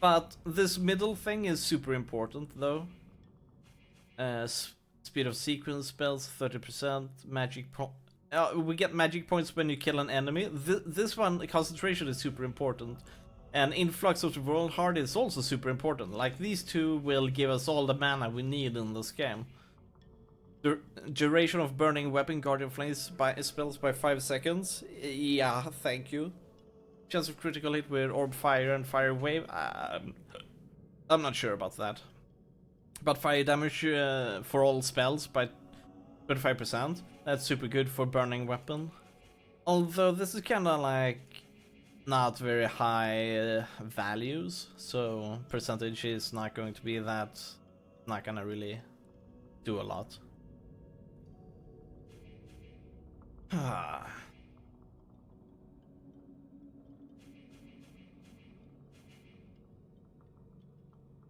But this middle thing is super important, though. Speed of sequence spells 30%, magic we get magic points when you kill an enemy. This one, concentration, is super important. And influx of the world heart is also super important. Like, these two will give us all the mana we need in this game. The duration of burning weapon guardian flames spells by 5 seconds. Yeah, thank you. Chance of critical hit with orb fire and fire wave. I'm not sure about that. But fire damage for all spells by 25%. That's super good for burning weapon. Although this is kind of like not very high values, so percentage is not going to be that. Not gonna really do a lot.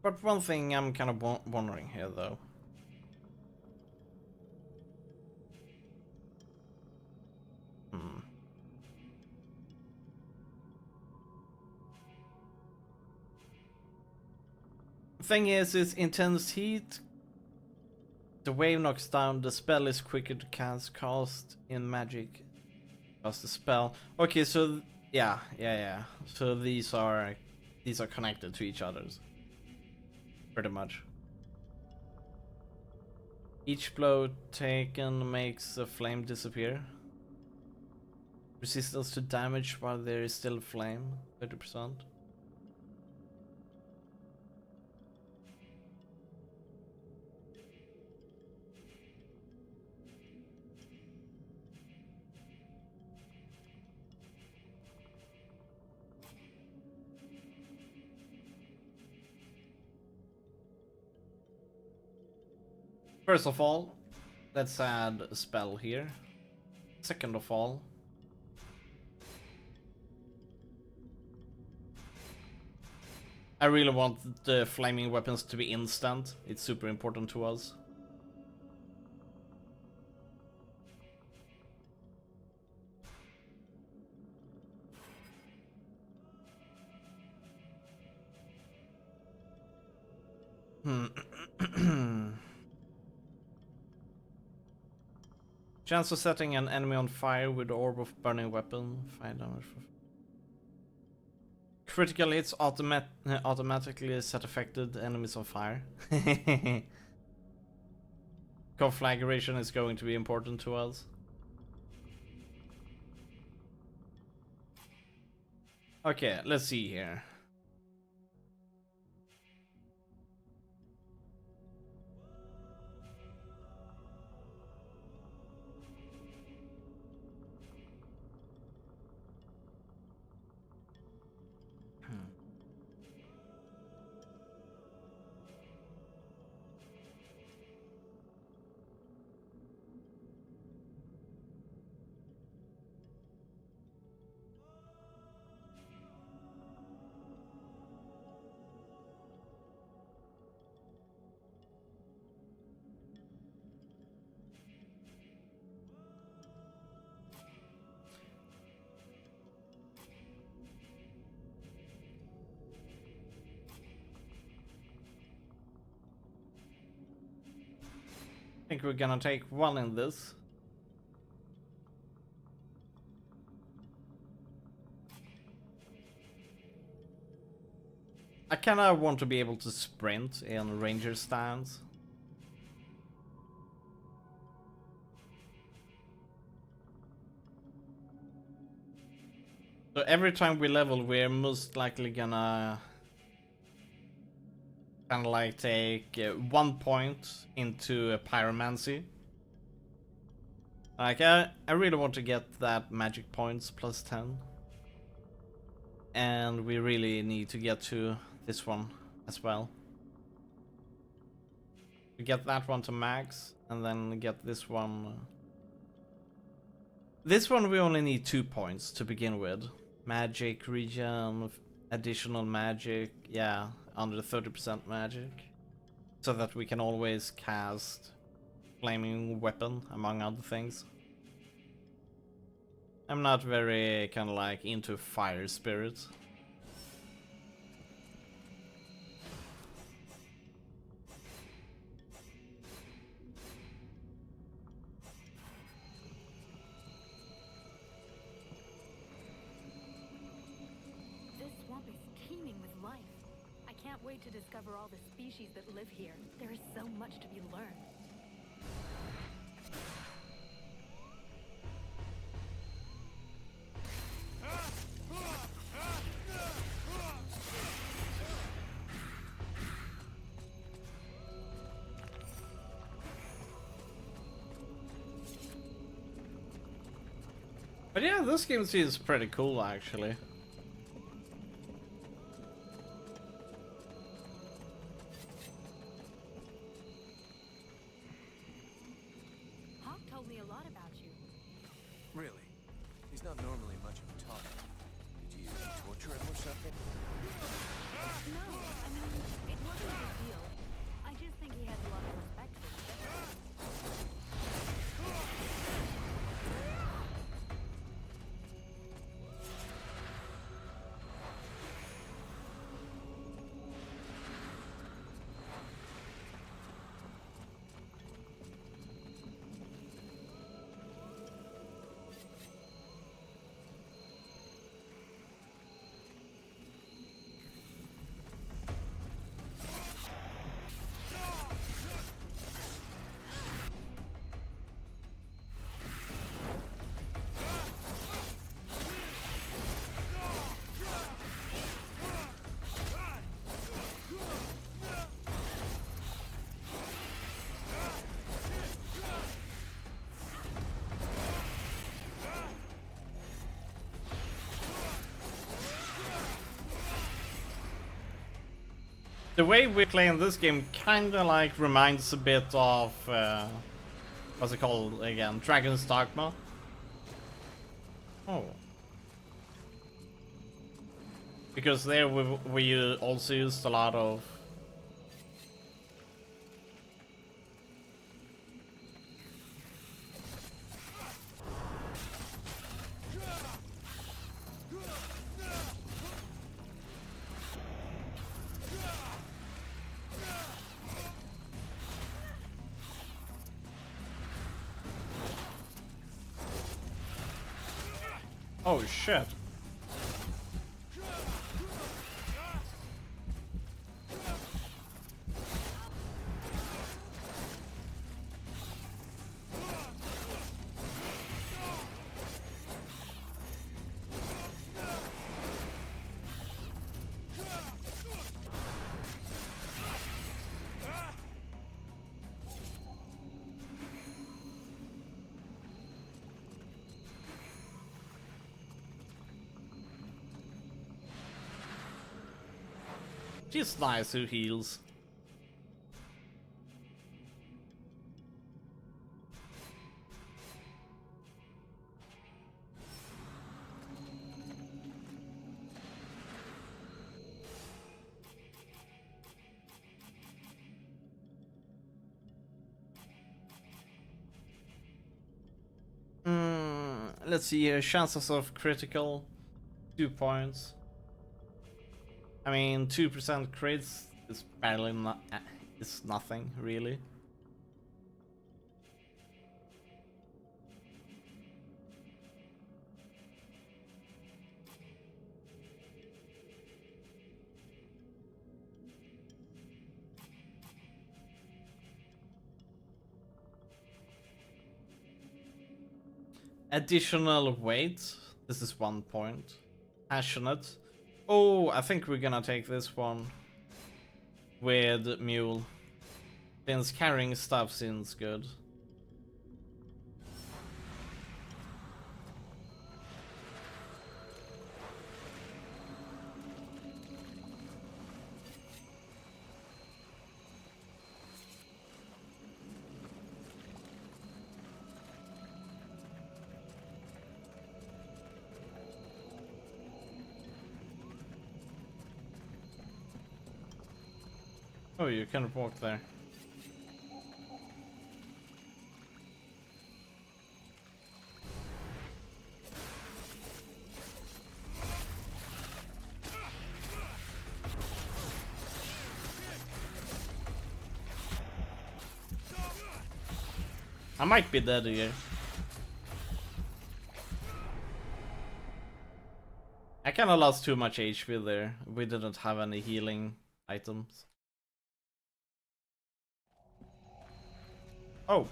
But one thing I'm kind of wondering here, though. Thing is intense heat. The wave knocks down. The spell is quicker to cast in magic. Cast the spell. Okay, so yeah. So these are connected to each other. Pretty much. Each blow taken makes a flame disappear. Resistance to damage while there is still flame, 30%. First of all, let's add a spell here. Second of all, I really want the flaming weapons to be instant. It's super important to us. Chance of setting an enemy on fire with the orb of burning weapon. 5 damage. Critical hits automatically set affected enemies on fire. Conflagration is going to be important to us. Okay, let's see here. I think we're gonna take one in this. I kinda want to be able to sprint in ranger stands. So every time we level, we're most likely gonna kind of like take 1 point into pyromancy. Like I really want to get that magic points plus 10. And we really need to get to this one as well. We get that one to max and then get this one. This one we only need 2 points to begin with. Magic, regen, additional magic, yeah. Under 30% magic, so that we can always cast flaming weapon among other things. I'm not very kind of like into fire spirit. This swamp is teeming with life. I can't wait to discover all the species that live here. There is so much to be learned. But yeah, this game seems pretty cool actually. Told me a lot about you. Really? He's not normally much of a talker. Did you torture him or something? No, I mean, it wasn't a big deal. I just think he has a lot of respect for me. The way we're playing this game kinda like reminds a bit of what's it called again? Dragon's Dogma. Oh. Because there we also used a lot of... Oh shit. She's nice who heals. Let's see here, chances of critical, 2 points. I mean, 2% crits is barely not, it's nothing really. Additional weight. This is 1 point. Passionate. Oh, I think we're gonna take this one with Mule. Since carrying stuff seems good. Oh, you can walk there. I might be dead here. I kinda lost too much HP there. We didn't have any healing items. Oh.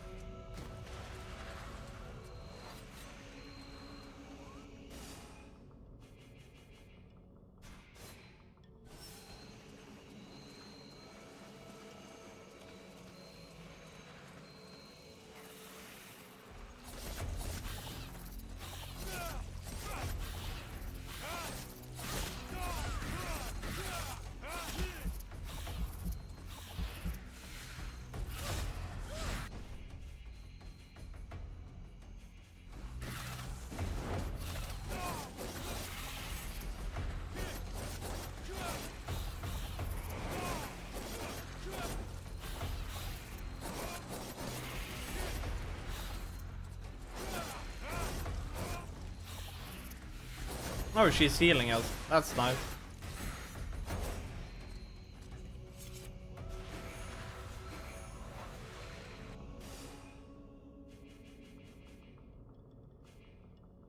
Oh, she's healing us. That's nice.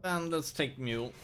And let's take Mule.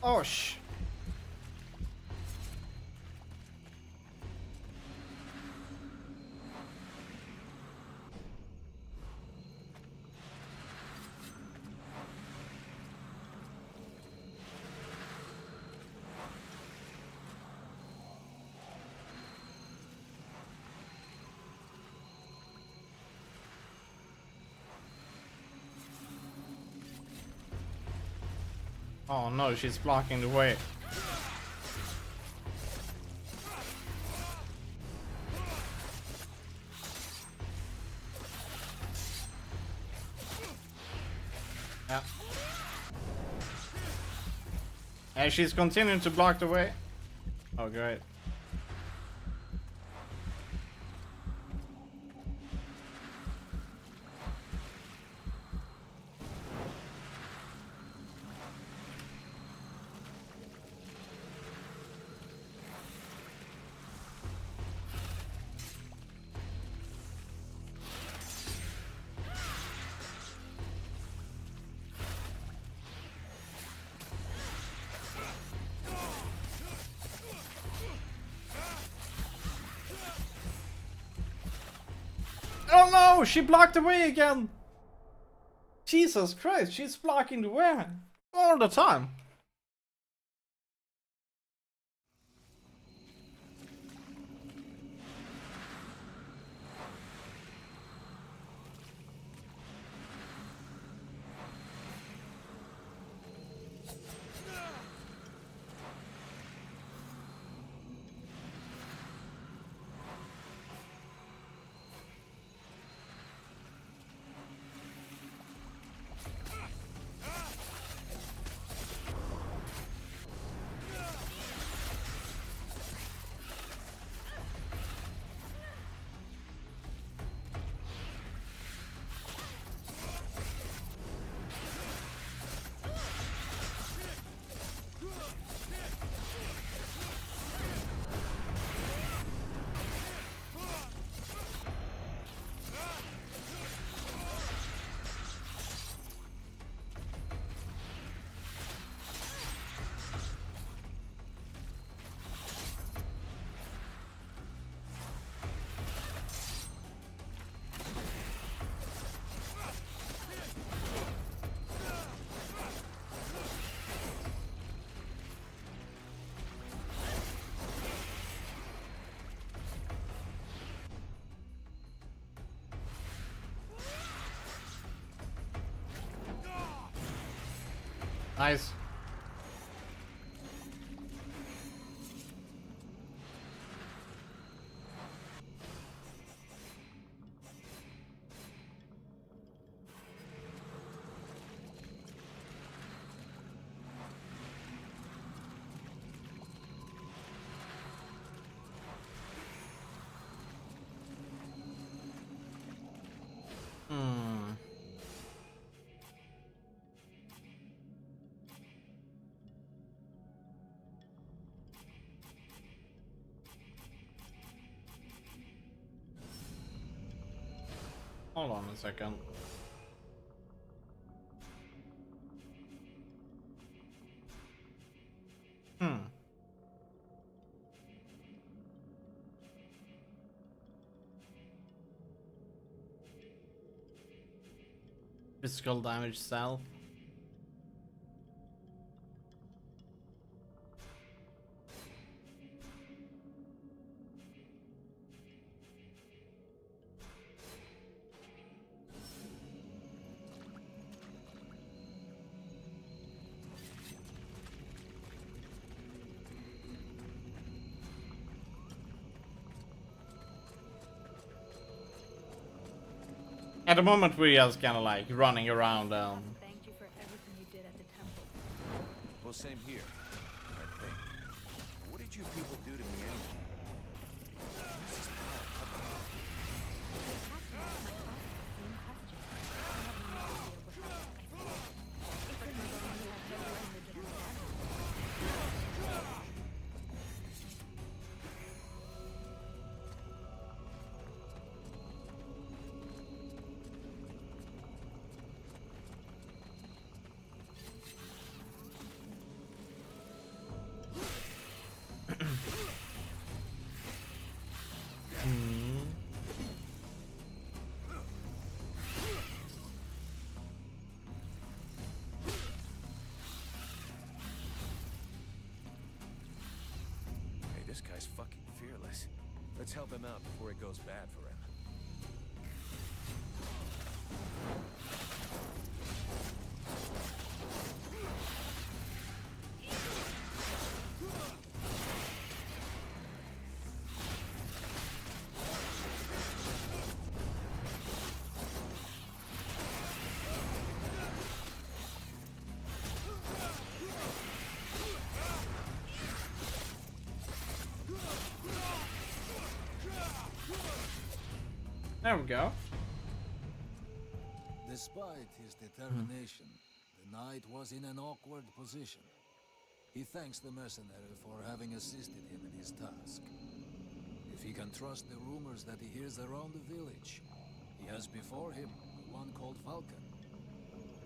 Oh, Oh no, she's blocking the way. Yeah. And she's continuing to block the way. Oh, great. Oh no, she blocked the way again. Jesus Christ, she's blocking the way all the time. Nice. Hold on a second. Physical damage cell. At the moment, we're just kind of like running around. Thanked you for everything you did at the temple. Well, same here, I think. What did you people do to me anyway? Where's this power coming from? This guy's fucking fearless. Let's help him out before it goes bad for him. There we go. Despite his determination, the knight was in an awkward position. He thanks the mercenary for having assisted him in his task. If he can trust the rumors that he hears around the village, he has before him one called Falcon.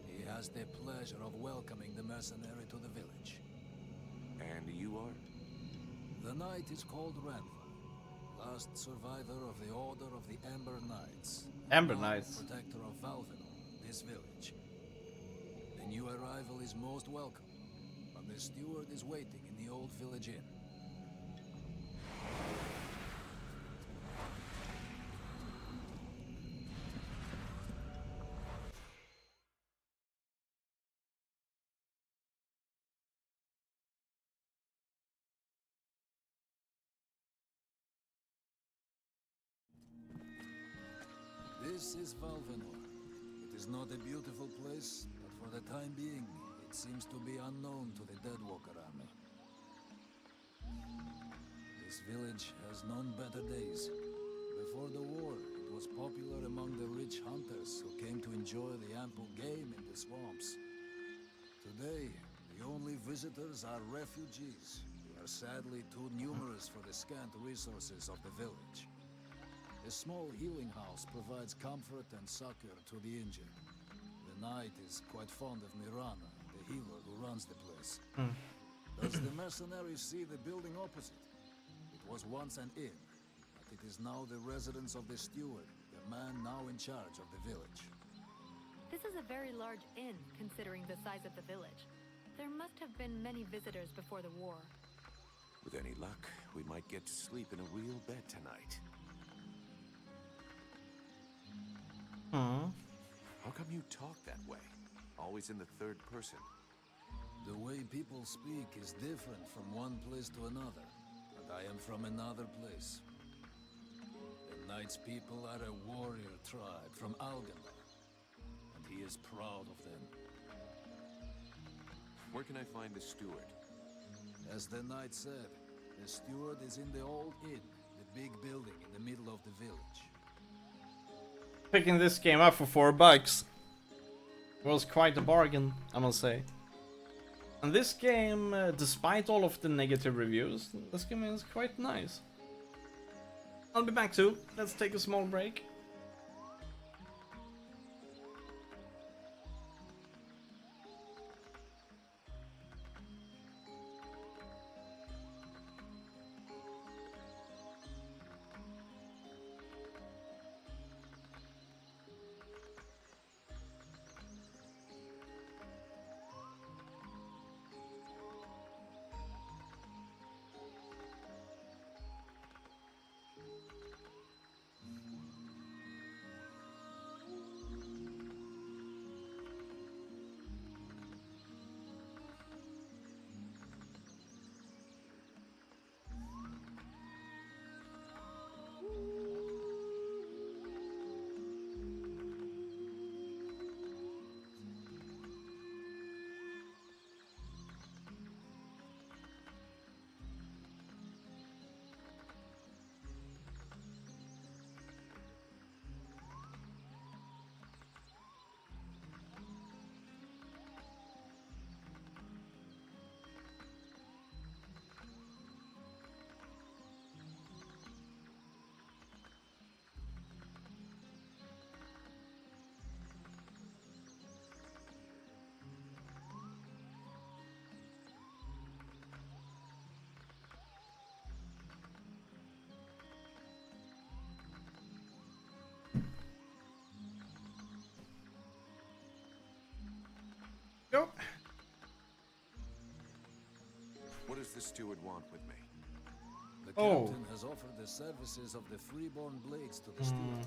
He has the pleasure of welcoming the mercenary to the village. And you are? The knight is called Ranval, last survivor of the Order of the Amber Knights. Amber Knights. Protector of Valvenor, this village. The new arrival is most welcome, but the steward is waiting in the old village inn. This is Valvenor. It is not a beautiful place, but for the time being, it seems to be unknown to the Deadwalker army. This village has known better days. Before the war, it was popular among the rich hunters who came to enjoy the ample game in the swamps. Today, the only visitors are refugees, who are sadly too numerous for the scant resources of the village. A small healing house provides comfort and succor to the injured. The knight is quite fond of Mirana, the healer who runs the place. Does the mercenary see the building opposite? It was once an inn, but it is now the residence of the steward, the man now in charge of the village. This is a very large inn, considering the size of the village. There must have been many visitors before the war. With any luck, we might get to sleep in a real bed tonight. How come you talk that way? Always in the third person. The way people speak is different from one place to another, and I am from another place. The knight's people are a warrior tribe from Algendar, and he is proud of them. Where can I find the steward? As the knight said, the steward is in the old inn, the big building in the middle of the village. Picking this game up for $4 was quite a bargain, I must say. And this game, despite all of the negative reviews, this game is quite nice. I'll be back too. Let's take a small break. Go. What does the steward want with me? The captain has offered the services of the freeborn blades to the steward.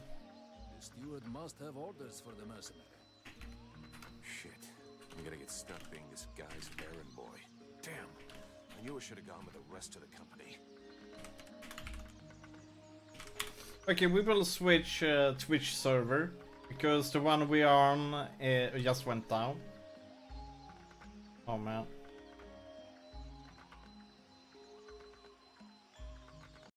The steward must have orders for the mercenary. Shit. I'm gonna get stuck being this guy's errand boy. Damn. I knew I should have gone with the rest of the company. Okay, we will switch Twitch server because the one we are on just went down. Oh man.